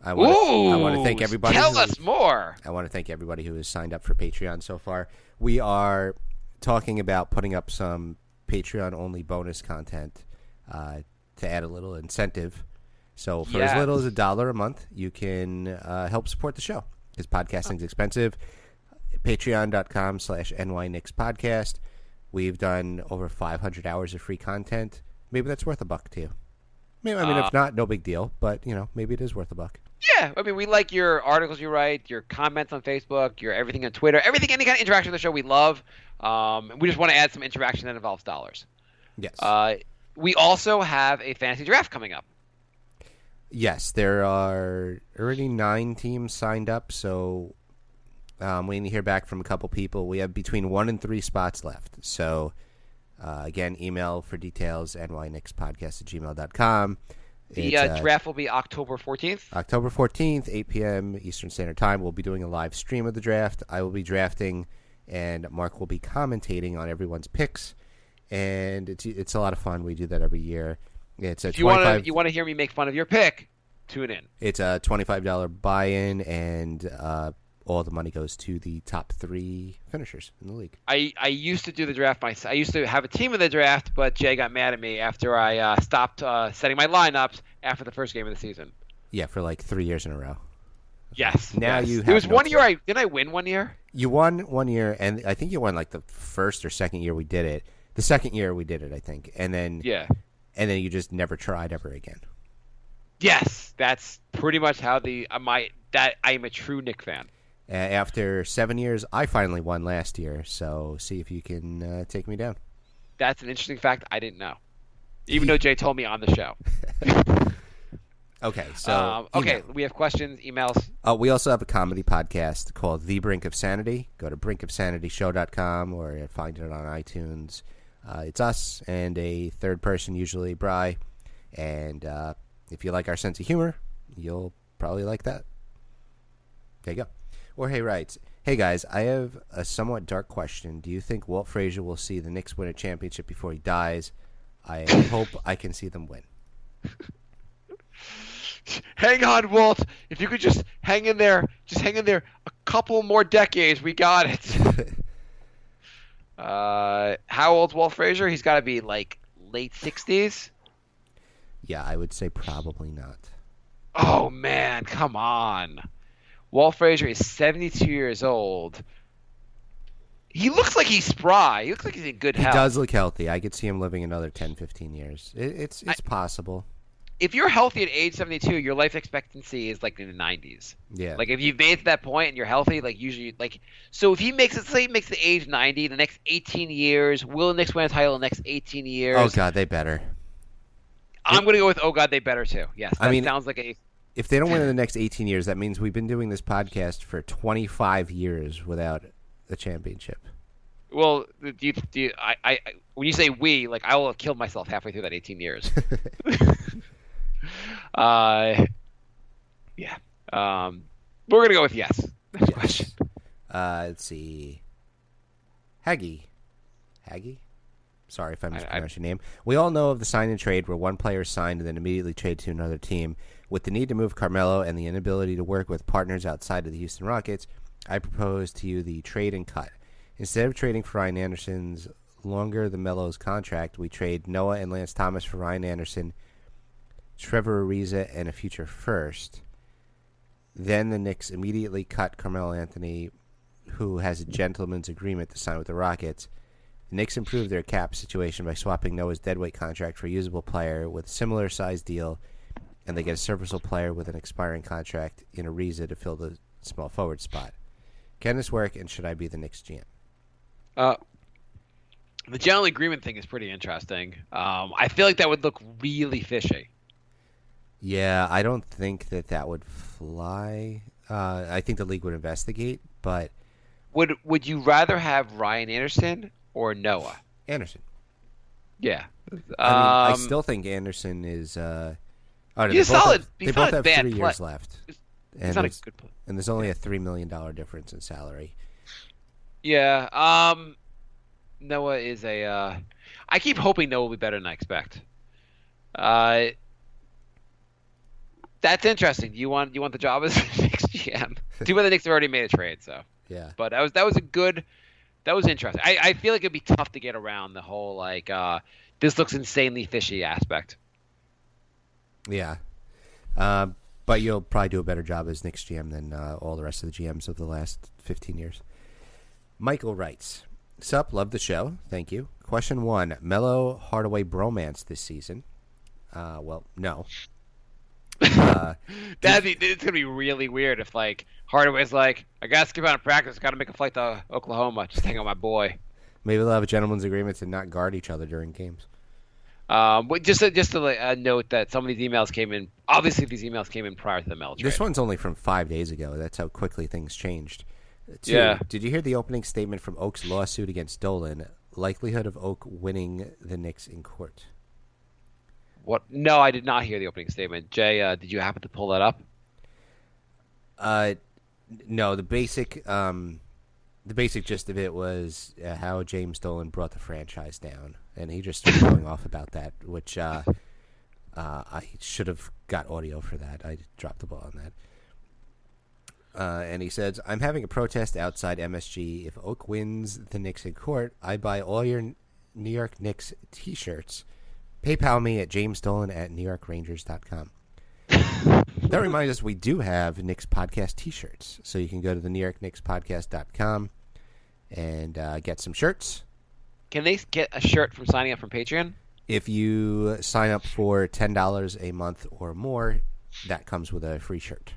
I Ooh! want to thank everybody. Tell us more. I want to thank everybody who has signed up for Patreon so far. We are talking about putting up some Patreon-only bonus content to add a little incentive. So for as little as $1 a month, you can help support the show because podcasting is expensive. Patreon.com/NYKnicksPodcast. We've done over 500 hours of free content. Maybe that's worth $1 to you. Maybe, if not, no big deal. But, maybe it is worth $1. Yeah, I mean, we like your articles you write, your comments on Facebook, your everything on Twitter, any kind of interaction with the show we love. We just want to add some interaction that involves dollars. Yes. We also have a fantasy draft coming up. Yes, there are already 9 teams signed up, so waiting to hear back from a couple people. We have between 1 and 3 spots left. So, again, email for details, nyknickspodcast@gmail.com. The draft will be October 14th. October 14th, 8 p.m. Eastern Standard Time. We'll be doing a live stream of the draft. I will be drafting, and Mark will be commentating on everyone's picks. And it's a lot of fun. We do that every year. It's a if you want to hear me make fun of your pick, tune in. It's a $25 buy-in, and all the money goes to the top 3 finishers in the league. I used to do the draft myself. I used to have a team in the draft, but Jay got mad at me after I stopped setting my lineups after the first game of the season. Yeah, for like 3 years in a row. Yes. Now yes. you have There was no one choice. year did I win one year? You won one year, and I think you won like the first or second year we did it. The second year we did it, I think, and then you just never tried ever again. Yes, that's pretty much how I am a true Knick fan. After 7 years, I finally won last year, so see if you can take me down. That's an interesting fact I didn't know, even though Jay told me on the show. Okay, so we have questions, emails. We also have a comedy podcast called The Brink of Sanity. Go to brinkofsanityshow.com or find it on iTunes. It's us and a third person, usually Bri. And if you like our sense of humor, you'll probably like that. There you go. Or Hey writes, "Hey guys, I have a somewhat dark question. Do you think Walt Frazier will see the Knicks win a championship before he dies? I hope I can see them win." Hang on, Walt. If you could just hang in there a couple more decades. We got it. How old's Walt Frazier? He's got to be like late 60s. Yeah, I would say probably not. Oh man, come on. Walt Frazier is 72 years old. He looks like he's spry. He looks like he's in good health. He does look healthy. I could see him living another 10, 15 years. It's possible. If you're healthy at age 72, your life expectancy is like in the 90s. Yeah. Like if you've made it to that point and you're healthy, like usually, like so if he makes it, say he makes the age 90, the next 18 years, will the Knicks win a title in the next 18 years? Oh God, they better. I'm going to go with oh God, they better too. Yes, that sounds like a. If they don't win in the next 18 years, that means we've been doing this podcast for 25 years without a championship. Well, I when you say we, like I will have killed myself halfway through that 18 years. Yeah. We're gonna go with yes. Next question. Let's see. Haggy. Sorry if I mispronounced your name. We all know of the sign and trade where one player is signed and then immediately traded to another team. With the need to move Carmelo and the inability to work with partners outside of the Houston Rockets, I propose to you the trade and cut. Instead of trading for Ryan Anderson's longer than Melo's contract, we trade Noah and Lance Thomas for Ryan Anderson, Trevor Ariza, and a future first. Then the Knicks immediately cut Carmelo Anthony, who has a gentleman's agreement to sign with the Rockets. The Knicks improved their cap situation by swapping Noah's deadweight contract for a usable player with a similar size deal, and they get a serviceable player with an expiring contract in Ariza to fill the small forward spot. Can this work, and should I be the Knicks GM? The general agreement thing is pretty interesting. I feel like that would look really fishy. Yeah, I don't think that would fly. I think the league would investigate, but would you rather have Ryan Anderson or Noah? Anderson. Yeah. I still think Anderson is. He's solid. They both have 3 years left. He's not a good player. And there's only a $3 million difference in salary. Yeah. Noah is a. I keep hoping Noah will be better than I expect. That's interesting. Do you want the job as Knicks GM? Too bad the Knicks have already made a trade, so. Yeah. But that was interesting. I feel like it'd be tough to get around the whole like this looks insanely fishy aspect. Yeah. But you'll probably do a better job as Knicks GM than all the rest of the GMs of the last 15 years. Michael writes, Sup, love the show. Thank you. Question 1, Melo Hardaway bromance this season? Well, no. It's gonna be really weird if like Hardaway's like, I gotta skip out of practice, gotta make a flight to Oklahoma, just hang out with my boy. Maybe they'll have a gentleman's agreement to not guard each other during games. But just to note that some of these emails came in. Obviously, these emails came in prior to the Melo trade. This one's only from 5 days ago. That's how quickly things changed. 2, yeah. Did you hear the opening statement from Oak's lawsuit against Dolan? Likelihood of Oak winning the Knicks in court. What? No, I did not hear the opening statement. Jay, did you happen to pull that up? No. The basic gist of it was how James Dolan brought the franchise down, and he just started going off about that, which I should have got audio for that. I dropped the ball on that. And he says, I'm having a protest outside MSG. If Oak wins the Knicks in court, I buy all your New York Knicks T-shirts. PayPal me at jamesdolan@NewYorkRangers.com. That reminds us, we do have Knicks Podcast T-shirts. So you can go to the NewYorkKnicksPodcast.com and get some shirts. Can they get a shirt from signing up from Patreon? If you sign up for $10 a month or more, that comes with a free shirt.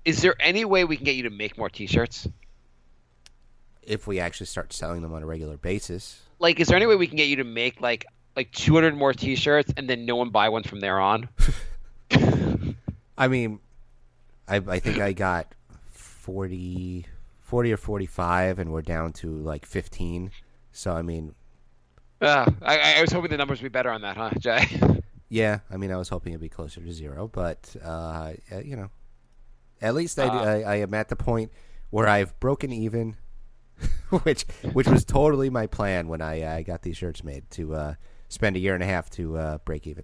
Is there any way we can get you to make more T-shirts? If we actually start selling them on a regular basis. Like, is there any way we can get you to make like 200 more T-shirts and then no one buy one from there on? I mean, I think I got 40 or 45, and we're down to like 15. So, I mean... I was hoping the numbers would be better on that, huh, Jay? Yeah, I mean, I was hoping it'd be closer to 0, but, at least I am at the point where I've broken even, which was totally my plan when I got these shirts made, to spend a year and a half to break even.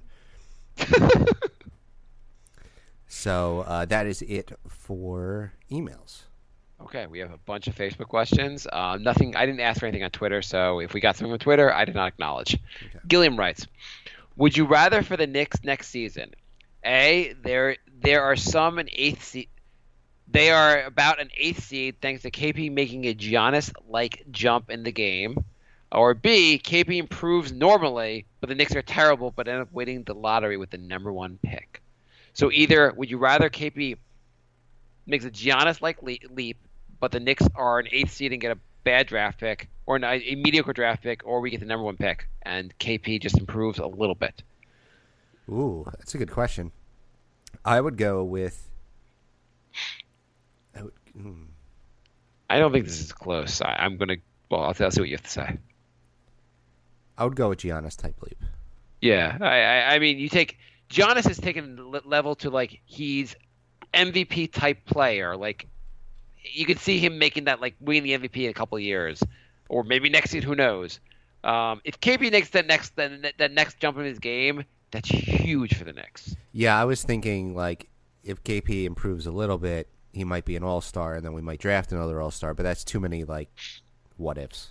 So that is it for emails. Okay, we have a bunch of Facebook questions. Nothing. I didn't ask for anything on Twitter, so if we got something on Twitter, I did not acknowledge. Okay. Gilliam writes, "Would you rather for the Knicks next season? A, there are some an eighth seed. They are about an eighth seed thanks to KP making a Giannis-like jump in the game. Or B, KP improves normally, but the Knicks are terrible, but end up winning the lottery with the number 1 pick. So either would you rather KP makes a Giannis-like leap, but the Knicks are an eighth seed and get a bad draft pick, or a mediocre draft pick, or we get the number 1 pick and KP just improves a little bit." Ooh, that's a good question. I would go with. I don't think this is close. I'm gonna. Well, I'll see what you have to say. I would go with Giannis type leap. Yeah, I mean, you take Giannis has taken level to like he's MVP type player. Like you could see him making that like winning the MVP in a couple of years, or maybe next year. Who knows? If KP makes that next jump in his game, that's huge for the Knicks. Yeah, I was thinking like if KP improves a little bit, he might be an all-star, and then we might draft another all-star. But that's too many like what ifs.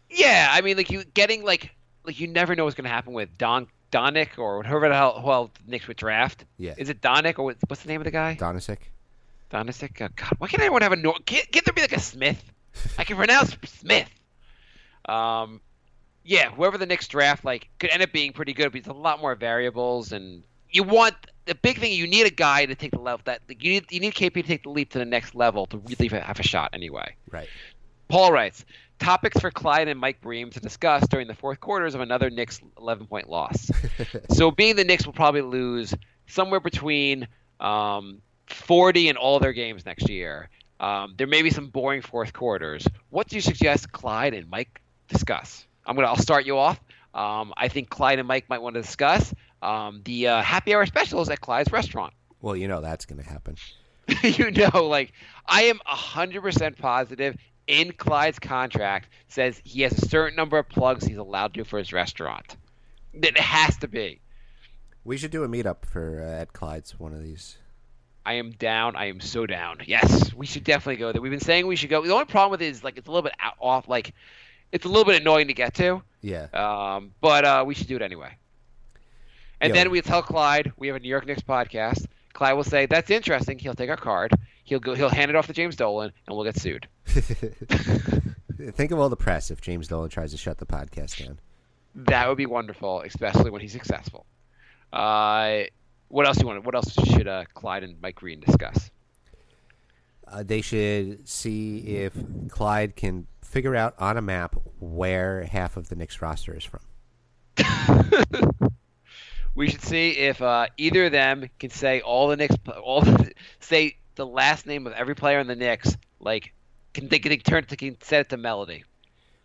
Yeah, I mean, like you getting like you never know what's going to happen with Doncic or whoever the hell the Knicks would draft. Yeah. Is it Doncic or what's the name of the guy? Doncic. Doncic. Oh, God, why can't everyone have a can't there be like a Smith? I can pronounce Smith. Yeah, whoever the Knicks draft like could end up being pretty good, but there's a lot more variables, and you want the big thing. You need a guy to take the level that like, you need KP to take the leap to the next level to really have a shot anyway. Right. Paul writes, "Topics for Clyde and Mike Bream to discuss during the fourth quarters of another Knicks 11-point loss." So being the Knicks will probably lose somewhere between 40 in all their games next year. There may be some boring fourth quarters. What do you suggest Clyde and Mike discuss? I'll start you off. I think Clyde and Mike might want to discuss the happy hour specials at Clyde's restaurant. Well, you know that's going to happen. Like I am 100% positive in Clyde's contract says he has a certain number of plugs he's allowed to do for his restaurant. It has to be. We should do a meetup for at Clyde's one of these. I am down. I am so down. Yes, we should definitely go there. We've been saying we should go. The only problem with it is like it's a little bit off. Like it's a little bit annoying to get to. Yeah. But we should do it anyway. And Yeah. then we tell Clyde we have a New York Knicks podcast. Clyde will say that's interesting. He'll take our card. He'll hand it off to James Dolan, and we'll get sued. Think of all the press if James Dolan tries to shut the podcast down. That would be wonderful, especially when he's successful. What else do you want? What else should Clyde and Mike Green discuss? They should see if Clyde can figure out on a map where half of the Knicks roster is from. We should see if either of them can say say the last name of every player in the Knicks. Like, can set it to melody.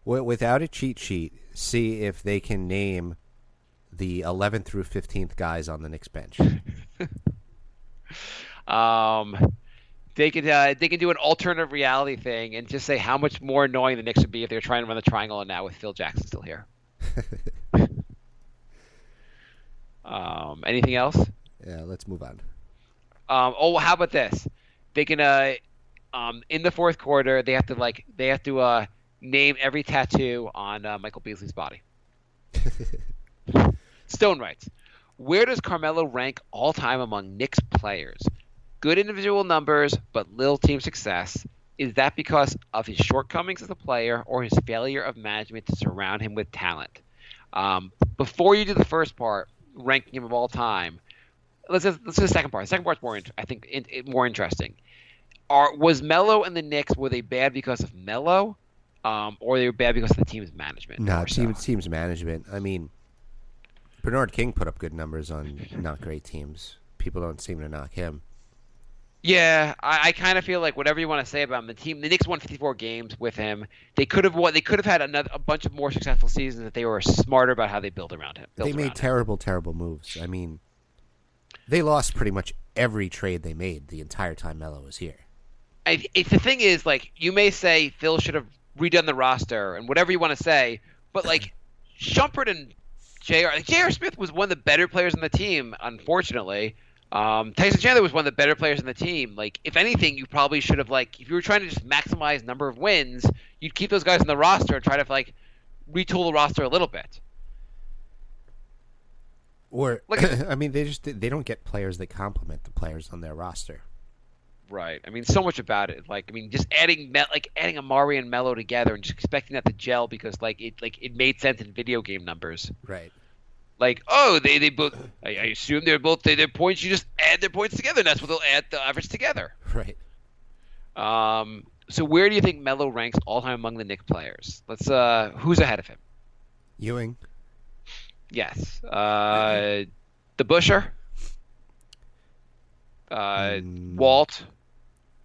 Without a cheat sheet, see if they can name the 11th through 15th guys on the Knicks bench. They can do an alternative reality thing and just say how much more annoying the Knicks would be if they were trying to run the triangle and now with Phil Jackson still here. Anything else? Yeah, let's move on. How about this? They can in the fourth quarter they have to name every tattoo on Michael Beasley's body. Stone writes, "Where does Carmelo rank all time among Knicks players? Good individual numbers, but little team success. Is that because of his shortcomings as a player or his failure of management to surround him with talent?" Before you do the first part, ranking him of all time, let's do the second part. The second part's more interesting. Was Melo and the Knicks, were they bad because of Melo, or they were bad because of the team's management? No, team's management. I mean, Bernard King put up good numbers on not great teams. People don't seem to knock him. Yeah, I kind of feel like whatever you want to say about him, the Knicks won 54 games with him. They could have won. They could have had a bunch of more successful seasons if they were smarter about how they build around him. They made terrible moves. I mean, they lost pretty much every trade they made the entire time Melo was here. The thing is, like, you may say Phil should have redone the roster and whatever you want to say, but like Shumpert and J.R. Smith was one of the better players on the team, unfortunately. Tyson Chandler was one of the better players on the team. Like, if anything, you probably should have, like, if you were trying to just maximize number of wins, you'd keep those guys on the roster and try to, like, retool the roster a little bit. Or, Like, I mean, they don't get players that complement the players on their roster. right. I mean, so much about it. Like, I mean, just adding Amari and Melo together and just expecting that to gel because, it made sense in video game numbers. Right. Like, oh, they both. I assume they're both their points. You just add their points together, and that's what they'll add the average together. Right. So where do you think Melo ranks all time among the Knicks players? Let's. Who's ahead of him? Ewing. Yes. The Busher. Walt.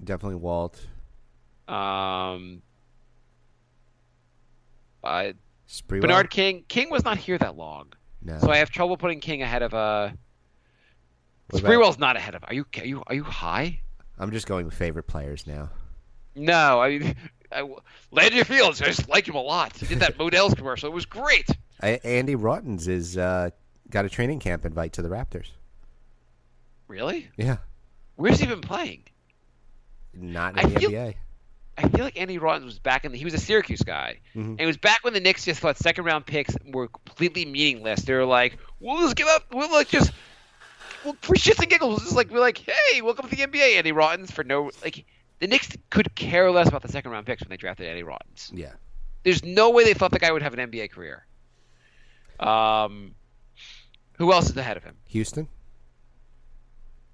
Definitely Walt. Sprewell? Bernard King. King was not here that long. No. So I have trouble putting King ahead of What about- Sprewell's not ahead of. Are you high? I'm just going with favorite players now. No, I mean, Landry Fields. I just liked him a lot. He did that Modell's commercial. It was great. Andy Rottens is got a training camp invite to the Raptors. Really? Yeah. Where's he been playing? Not I in the feel- NBA. I feel like Andy Rottens was back he was a Syracuse guy. Mhm. And it was back when the Knicks just thought second round picks were completely meaningless. They were like, we'll just give up. We'll for shits and giggles, we're like, hey, welcome to the NBA, Andy Rottens. The Knicks could care less about the second round picks when they drafted Andy Rottens. Yeah. There's no way they thought the guy would have an NBA career. Who else is ahead of him? Houston.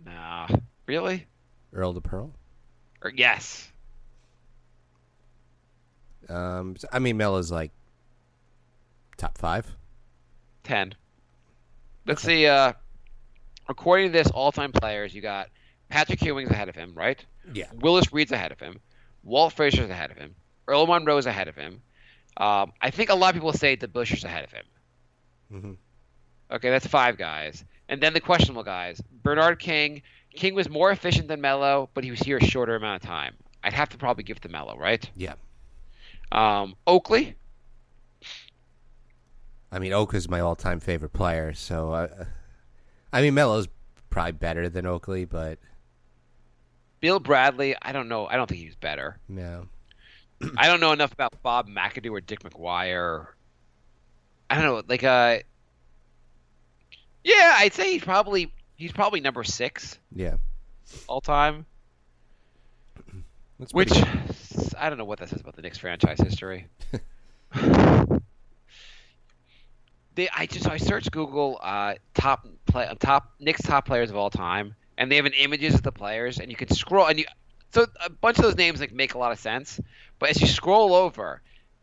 Nah, really? Earl DePearl. Yes. I mean, Melo's like top 5. 10. Let's see. According to this, all-time players, you got Patrick Ewing's ahead of him, right? Yeah. Willis Reed's ahead of him. Walt Frazier's ahead of him. Earl Monroe's ahead of him. I think a lot of people say the Busher's ahead of him. Mm-hmm. Okay, that's 5 guys. And then the questionable guys. Bernard King. King was more efficient than Melo, but he was here a shorter amount of time. I'd have to probably give it to Melo, right? Yeah. Oakley. I mean, Oka's my all-time favorite player, so I mean, Melo's probably better than Oakley, but Bill Bradley. I don't know. I don't think he was better. no. I don't know enough about Bob McAdoo or Dick McGuire. I don't know. Yeah, I'd say he's probably number 6 Yeah. all time. That's Which pretty good. I don't know what that says about the Knicks franchise history. I searched Google top Knicks top players of all time, and they have images of the players, and you can scroll so a bunch of those names make a lot of sense, but as you scroll over,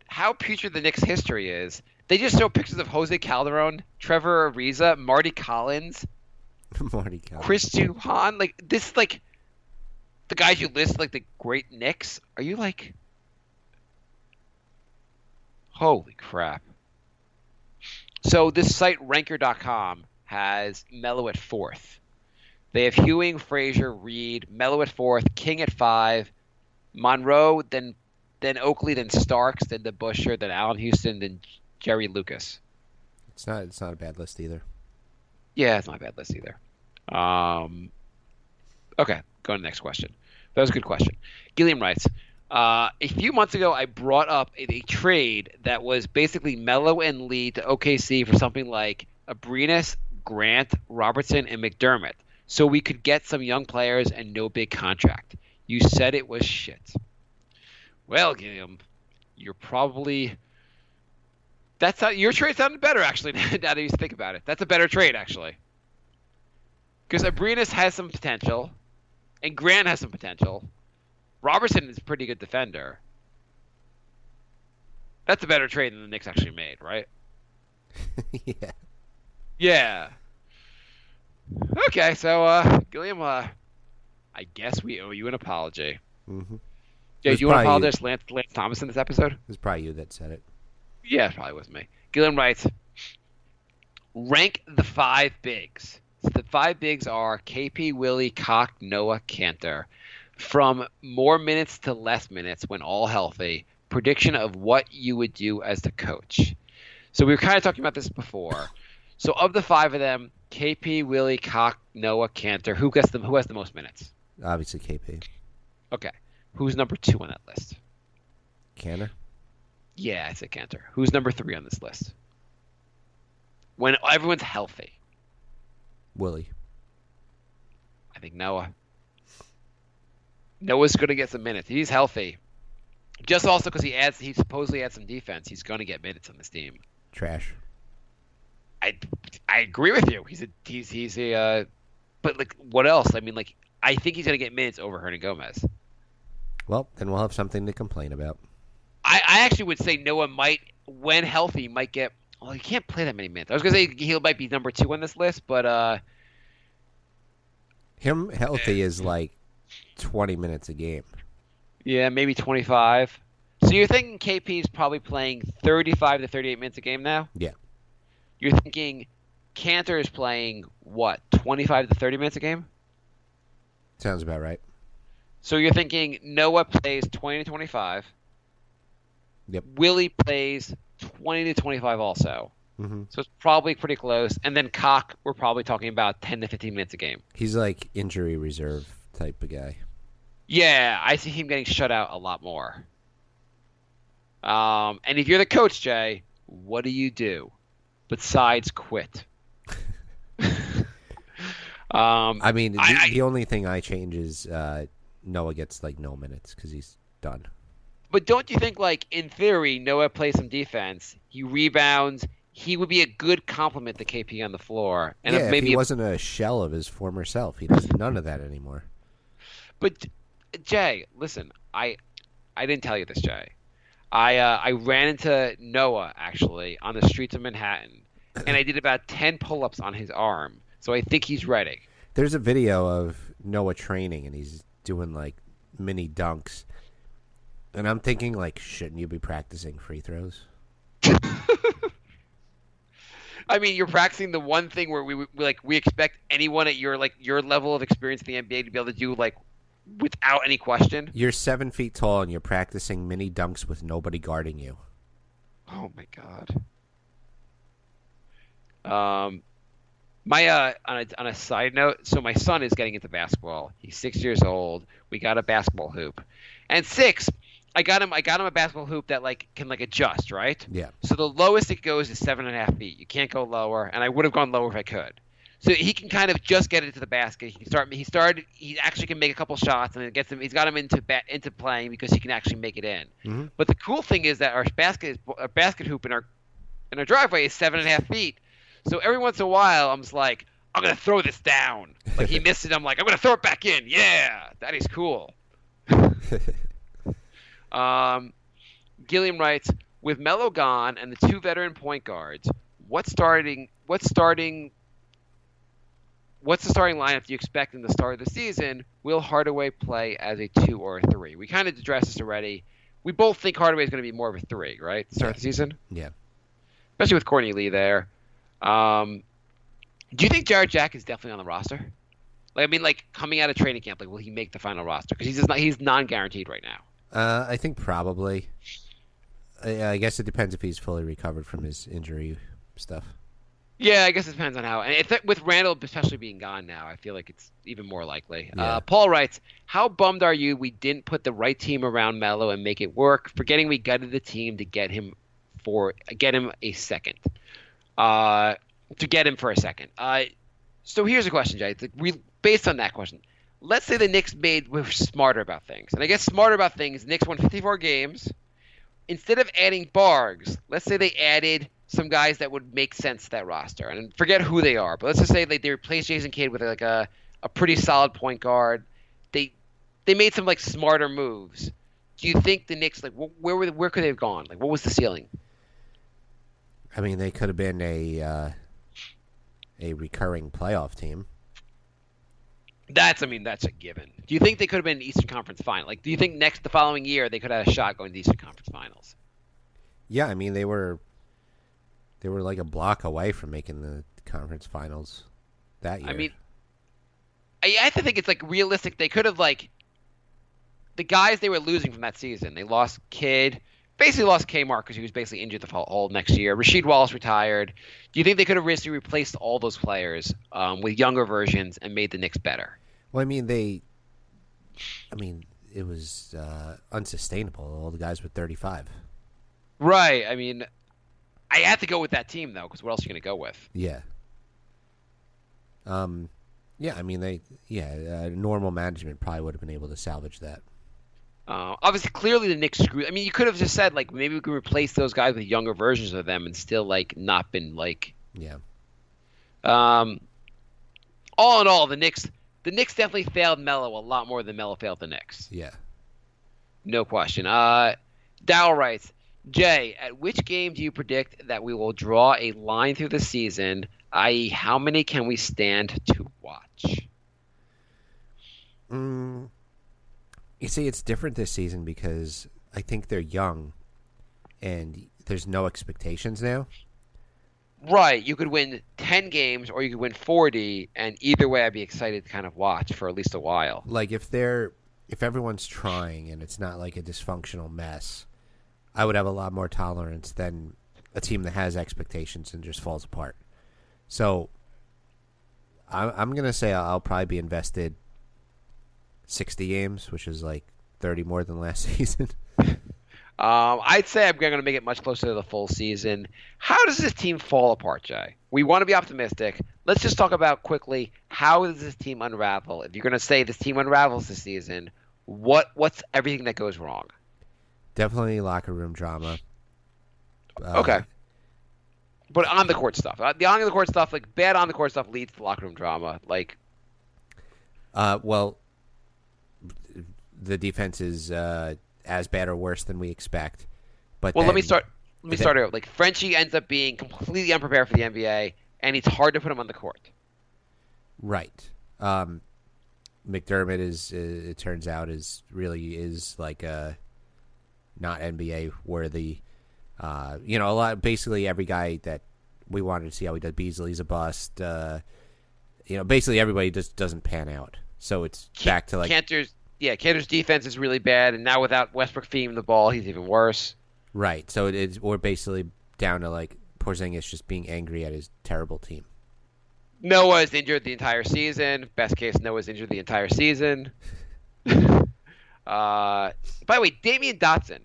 how putrid the Knicks history is. They just show pictures of Jose Calderon, Trevor Ariza, Marty Collins, Marty Collins. Chris Duhon, the guys you list, the great Knicks. Are you holy crap? So this site Ranker.com has Melo at 4th. They have Ewing, Frazier, Reed, Melo at 4th, King at 5, Monroe, then Oakley, then Starks, then DeBusschere, then Allen Houston, then Jerry Lucas. It's not a bad list either. Yeah, it's not a bad list either. Okay, go to the next question. That was a good question. Gilliam writes, a few months ago, I brought up a trade that was basically Melo and Lee to OKC for something like Abrinas, Grant, Robertson, and McDermott, so we could get some young players and no big contract. You said it was shit. Well, Gilliam, you're probably... your trade sounded better, actually, now that you think about it. That's a better trade, actually. Because Abrinas has some potential, and Grant has some potential. Robertson is a pretty good defender. That's a better trade than the Knicks actually made, right? Yeah. Yeah. Okay, so, Gilliam, I guess we owe you an apology. Mm-hmm. Yeah, It's do you want to probably apologize to Lance Thomas in this episode? It was probably you that said it. Yeah, it probably was me. Gilliam writes, rank the 5 bigs. So the 5 bigs are KP, Willie, Cock, Noah, Cantor. From more minutes to less minutes when all healthy. Prediction of what you would do as the coach. So we were kind of talking about this before. So of the 5 of them, KP, Willie, Cock, Noah, Cantor, who has the most minutes? Obviously, KP. Okay. Who's number 2 on that list? Canner. Yeah, I said Cantor. Who's number 3 on this list? When everyone's healthy. Willie. I think Noah. Noah's going to get some minutes. He's healthy. Just also because he supposedly adds some defense. He's going to get minutes on this team. Trash. I agree with you. He's a but like what else? I mean, like I think he's going to get minutes over Hernan Gomez. Well, then we'll have something to complain about. I actually would say Noah might, when healthy, might get. Well, he can't play that many minutes. I was going to say he might be number 2 on this list, but him healthy is like 20 minutes a game. yeah, maybe 25. So you're thinking KP's probably playing 35 to 38 minutes a game now? Yeah. You're thinking Cantor is playing, what, 25 to 30 minutes a game? Sounds about right. So you're thinking Noah plays 20 to 25. Yep. Willie plays 20 to 25 also. Mm-hmm. So it's probably pretty close. And then Cock, we're probably talking about 10 to 15 minutes a game. He's like injury reserve type of guy. Yeah, I see him getting shut out a lot more. And if you're the coach, Jay, what do you do besides quit? I mean, the only thing I change is Noah gets like no minutes because he's done. But don't you think, like, in theory, Noah plays some defense, he rebounds, he would be a good complement to KP on the floor. And yeah, maybe if he wasn't a shell of his former self. He does none of that anymore. But Jay, listen, I didn't tell you this, Jay. I ran into Noah actually on the streets of Manhattan, and I did about 10 pull-ups on his arm. So I think he's ready. There's a video of Noah training, and he's doing like mini dunks. And I'm thinking, like, shouldn't you be practicing free throws? I mean, you're practicing the one thing where we expect anyone at your level of experience in the NBA to be able to do like without any question. You're 7 feet tall, and you're practicing mini dunks with nobody guarding you. Oh my god. On a side note, so my son is getting into basketball. He's 6 years old. We got a basketball hoop, and 6. I got him a basketball hoop that like can like adjust, right? Yeah. So the lowest it goes is 7.5 feet. You can't go lower, and I would have gone lower if I could. So he can kind of just get into the basket. He actually can make a couple shots, and it gets him. He's got him into playing because he can actually make it in. Mm-hmm. But the cool thing is that our basket hoop in our driveway is 7.5 feet. So every once in a while, I'm just like, I'm gonna throw this down. Like he missed it, I'm like, I'm gonna throw it back in. Yeah, that is cool. Gilliam writes, with Melo gone and the 2 veteran point guards, what's the starting lineup do you expect in the start of the season? Will Hardaway play as a 2 or a 3? We kind of addressed this already. We both think Hardaway is going to be more of a 3, right? To start the season? Yeah. Especially with Courtney Lee there. Do you think Jared Jack is definitely on the roster? Like, I mean, like coming out of training camp, like will he make the final roster? Because he's non-guaranteed right now. I think probably. I guess it depends if he's fully recovered from his injury stuff. Yeah, I guess it depends on how. And with Randall especially being gone now, I feel like it's even more likely. Yeah. Paul writes, how bummed are you we didn't put the right team around Melo and make it work, forgetting we gutted the team to get him a second. To get him for a second. So here's a question, Jay. Based on that question, let's say the Knicks were smarter about things. And I guess smarter about things, Knicks won 54 games. Instead of adding Bargs, let's say they added some guys that would make sense to that roster. And forget who they are, but let's just say they replaced Jason Kidd with like a pretty solid point guard. They made some like smarter moves. Do you think the Knicks, like, where could they have gone? Like, what was the ceiling? I mean, they could have been a recurring playoff team. That's a given. Do you think they could have been an Eastern Conference final? Like, do you think the following year they could have a shot going to the Eastern Conference Finals? Yeah, I mean they were like a block away from making the conference finals that year. I mean, I have to think it's like realistic. They could have like the guys they were losing from that season. They lost Kidd, basically lost Kmart because he was basically injured the whole next year. Rasheed Wallace retired. Do you think they could have basically replaced all those players with younger versions and made the Knicks better? Well, it was unsustainable. All the guys were 35. Right. I mean, I had to go with that team though, because what else are you going to go with? Yeah. Normal management probably would have been able to salvage that. Obviously, clearly the Knicks screwed. I mean, you could have just said like maybe we could replace those guys with younger versions of them and still like not been like. Yeah. All in all, the Knicks definitely failed Melo a lot more than Melo failed the Knicks. Yeah. No question. Dow writes, Jay, at which game do you predict that we will draw a line through the season, i.e., how many can we stand to watch? You see, it's different this season because I think they're young and there's no expectations now. Right. You could win 10 games or you could win 40, and either way I'd be excited to kind of watch for at least a while. Like if everyone's trying and it's not like a dysfunctional mess, I would have a lot more tolerance than a team that has expectations and just falls apart. So I'm going to say I'll probably be invested 60 games, which is like 30 more than last season. I'd say I'm going to make it much closer to the full season. How does this team fall apart, Jay? We want to be optimistic. Let's just talk about quickly, how does this team unravel? If you're going to say this team unravels this season, what's everything that goes wrong? Definitely locker room drama. Okay. But on the court stuff. The on the court stuff, like bad on the court stuff leads to locker room drama. Like, well, the defense is as bad or worse than we expect. But well, let me start out. Like Frenchie ends up being completely unprepared for the NBA, and it's hard to put him on the court. Right. McDermott is, it turns out, is like not NBA worthy. Basically every guy that we wanted to see how he does. Beasley's a bust. Basically everybody just doesn't pan out. So it's back to like Cantor's defense is really bad, and now without Westbrook feeding the ball, he's even worse. Right. So we're basically down to like Porzingis just being angry at his terrible team. Noah's injured the entire season. Best case, Noah's injured the entire season. By the way, Damian Dotson,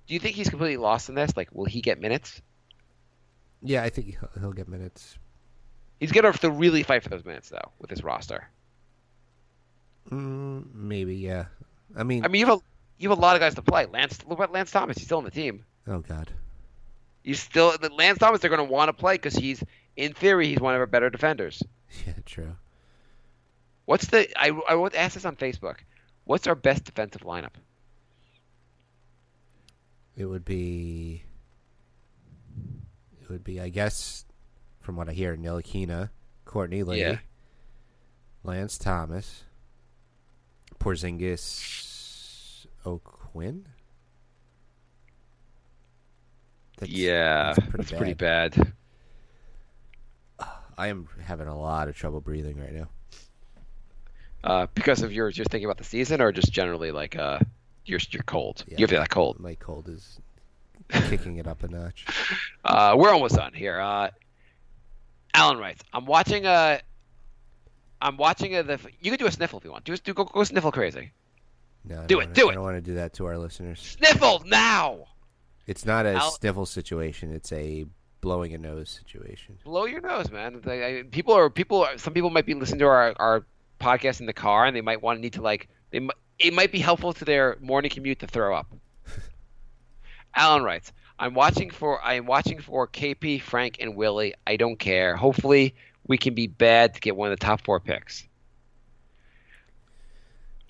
do you think he's completely lost in this? Like, will he get minutes? Yeah, I think he'll get minutes. He's going to have to really fight for those minutes, though, with his roster. Maybe, yeah. I mean, you have a lot of guys to play. Look about Lance Thomas. He's still on the team. Oh God. Lance Thomas. They're going to want to play because in theory, he's one of our better defenders. Yeah, true. I want to ask this on Facebook. What's our best defensive lineup? It would be, I guess, from what I hear, Ntilikina, Courtney Lee, Lance Thomas, Porzingis, O'Quinn. That's pretty bad. I am having a lot of trouble breathing right now. Because of you're just thinking about the season, or just generally like you're cold. Yeah, you have that cold. My cold is kicking it up a notch. We're almost done here. Alan writes, I'm watching a. You can do a sniffle if you want. Just go sniffle crazy. No, do it. I don't want to do that to our listeners. Sniffle now. It's not a sniffle situation. It's a blowing a nose situation. Blow your nose, man. Some people might be listening to our podcast in the car, and they might need to it might be helpful to their morning commute to throw up. Alan writes, I'm watching for KP, Frank, and Willie. I don't care. Hopefully, we can be bad to get one of the top 4 picks.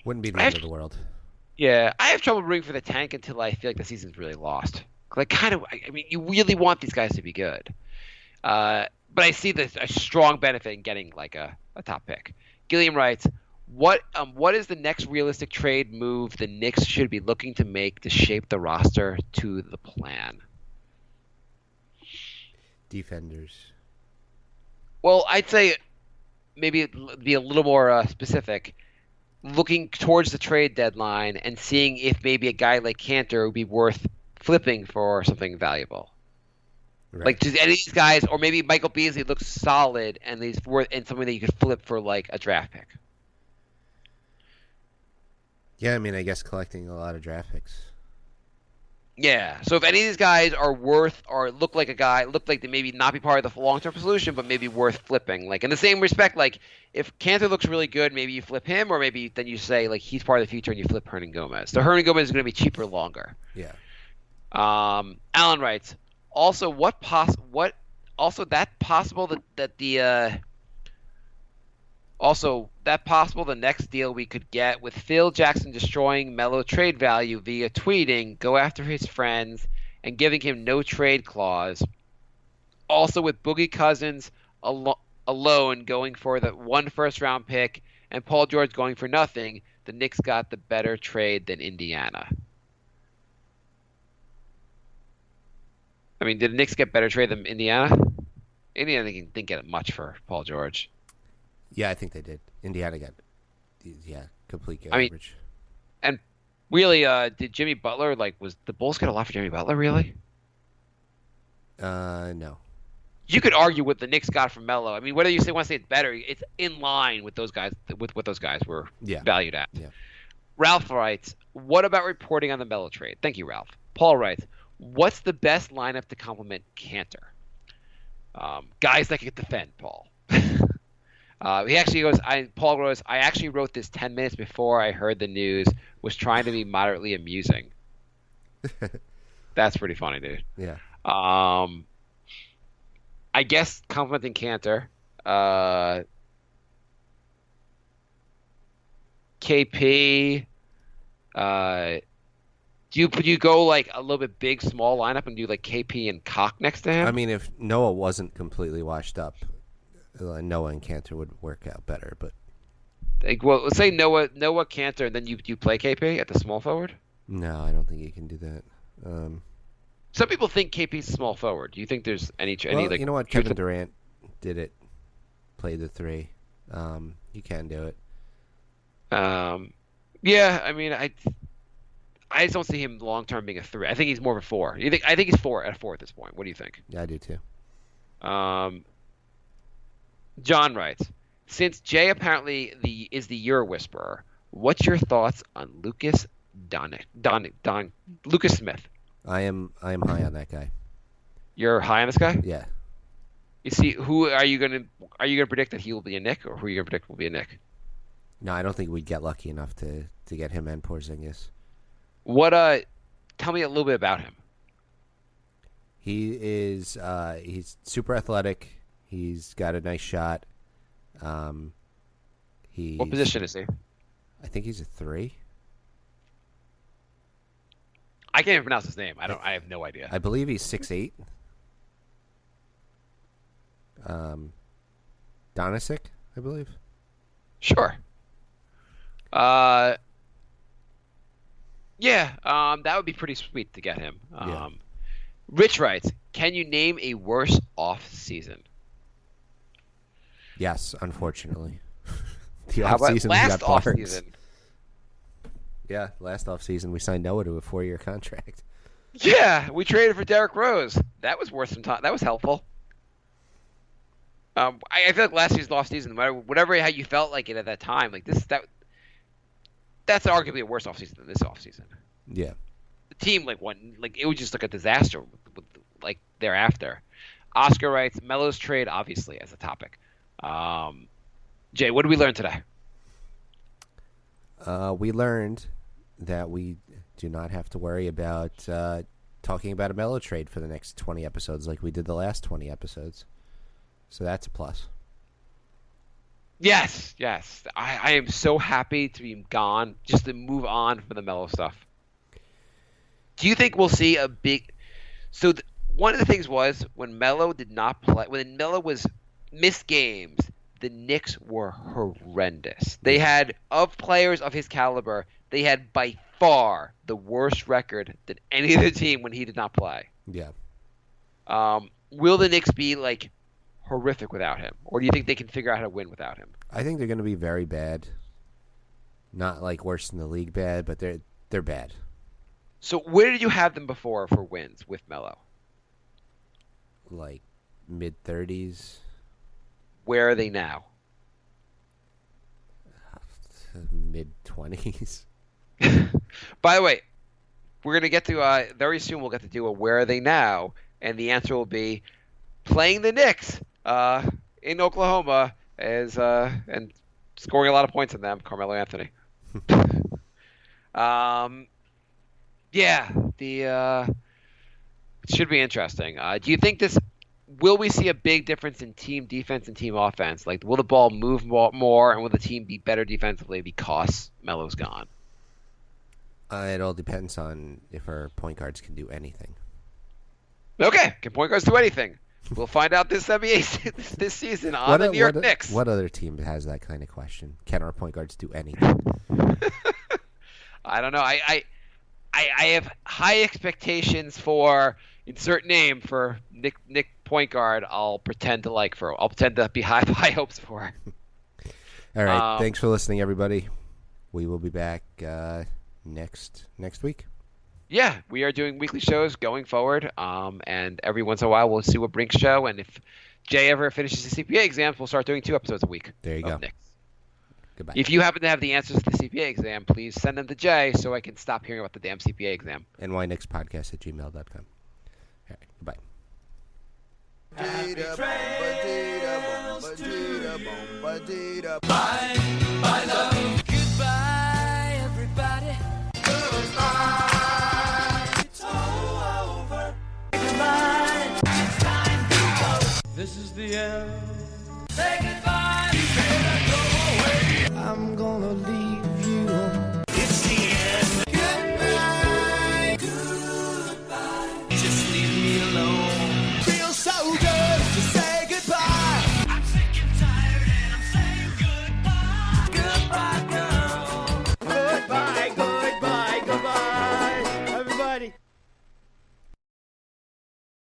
Wouldn't be the end of the world. Yeah, I have trouble rooting for the tank until I feel like the season's really lost. You really want these guys to be good. But I see a strong benefit in getting like a top pick. Gilliam writes, what is the next realistic trade move the Knicks should be looking to make to shape the roster to the plan? Defenders. Well, I'd say maybe be a little more specific. Looking towards the trade deadline and seeing if maybe a guy like Cantor would be worth flipping for something valuable. Right. Like, does any of these guys, or maybe Michael Beasley looks solid and he's worth and something that you could flip for like a draft pick. Yeah, I mean, I guess collecting a lot of draft picks. Yeah. So if any of these guys are worth or look like they maybe not be part of the long-term solution, but maybe worth flipping. Like in the same respect, like if Cantor looks really good, maybe you flip him, or maybe then you say like he's part of the future and you flip Hernan Gomez. So Hernan Gomez is going to be cheaper longer. Yeah. Alan writes. Also, the next deal we could get with Phil Jackson destroying Melo trade value via tweeting, go after his friends, and giving him no trade clause. Also, with Boogie Cousins alone going for the 1 first-round pick and Paul George going for nothing, the Knicks got the better trade than Indiana. I mean, did the Knicks get better trade than Indiana? Indiana didn't get much for Paul George. Yeah, I think they did. Indiana got, complete I mean, garbage. And really, did Jimmy Butler, was the Bulls get a lot for Jimmy Butler, really? No. You could argue what the Knicks got from Melo. I mean, whether you want to say it's better, it's in line with those guys, with what those guys were valued at. Yeah. Ralph writes, what about reporting on the Melo trade? Thank you, Ralph. Paul writes, what's the best lineup to complement Cantor? Guys that can defend, Paul. He actually goes, Paul goes, I actually wrote this 10 minutes before I heard the news, was trying to be moderately amusing. That's pretty funny, dude. Yeah. I guess complimenting Cantor. KP. Do you go like a little bit big, small lineup and do like KP and Cock next to him? I mean, if Noah wasn't completely washed up, Noah and Cantor would work out better. But let's say Noah Cantor, and then you play KP at the small forward. No, I don't think you can do that. Some people think KP's small forward. Do you think there's any like? You know what? Kevin Durant did it. Played the 3. You can do it. Yeah. I mean, I just don't see him long term being a 3. I think he's more of a 4. I think he's 4 at this point. What do you think? Yeah, I do too. John writes, since Jay apparently is the Euro Whisperer, what's your thoughts on Lucas Lucas Smith? I am high on that guy. You're high on this guy? Yeah. You see, who are you gonna predict that he will be a Knick, or who are you gonna predict will be a Knick? No, I don't think we'd get lucky enough to get him and Porzingis. Tell me a little bit about him. He is he's super athletic. He's got a nice shot. What position is he? I think he's a 3. I can't even pronounce his name. I have no idea. I believe he's 6'8". Donisic, I believe. Sure. That would be pretty sweet to get him. Yeah. Rich writes, can you name a worse off season? Yes, unfortunately. The How off about season we last got off Barnes. season? Yeah, last off season we signed Noah to a 4-year contract. Yeah, we traded for Derrick Rose. That was worth some time. That was helpful. I feel like last season's off season, whatever how you felt like it at that time, like that's arguably a worse off season than this off season. Yeah. The team won, it was just like a disaster with thereafter. Oscar writes, Melo's trade obviously as a topic. Jay, what did we learn today? We learned that we do not have to worry about talking about a Melo trade for the next 20 episodes like we did the last 20 episodes. So that's a plus. Yes. I am so happy to be gone, just to move on from the Melo stuff. Do you think we'll see a big... So one of the things was when Melo did not play, when Melo was missed games, the Knicks were horrendous. They had, of players of his caliber, they had by far the worst record than any other team when he did not play. Yeah. Will the Knicks be horrific without him, or do you think they can figure out how to win without him? I think they're going to be very bad. Not worse than the league bad, but they're bad. So where did you have them before for wins with Melo? Like mid-30s, Where are they now? mid-20s. By the way, we're gonna get to very soon. We'll get to do a where are they now, and the answer will be playing the Knicks in Oklahoma and scoring a lot of points in them. Carmelo Anthony. Yeah, it should be interesting. Do you think will we see a big difference in team defense and team offense? Like, will the ball move more, and will the team be better defensively because Melo's gone? It all depends on if our point guards can do anything. Okay, can point guards do anything? We'll find out this NBA this season on the New York Knicks. What other team has that kind of question? Can our point guards do anything? I don't know. I have high expectations for insert name for Nick point guard. I'll pretend to be high hopes for. All right. Thanks for listening, everybody. We will be back next week. Yeah, we are doing weekly shows going forward, and every once in a while we'll see what Brink's show, and if Jay ever finishes the CPA exams, we'll start doing 2 episodes a week. There you go. Knicks. Goodbye. If you happen to have the answers to the CPA exam, please send them to Jay so I can stop hearing about the damn CPA exam. nyknickspodcast@gmail.com. All right, goodbye. Bye, love. Goodbye, everybody. Goodbye. It's all over. Goodbye. It's time to go. This is the end. Say goodbye. Go away. I'm gonna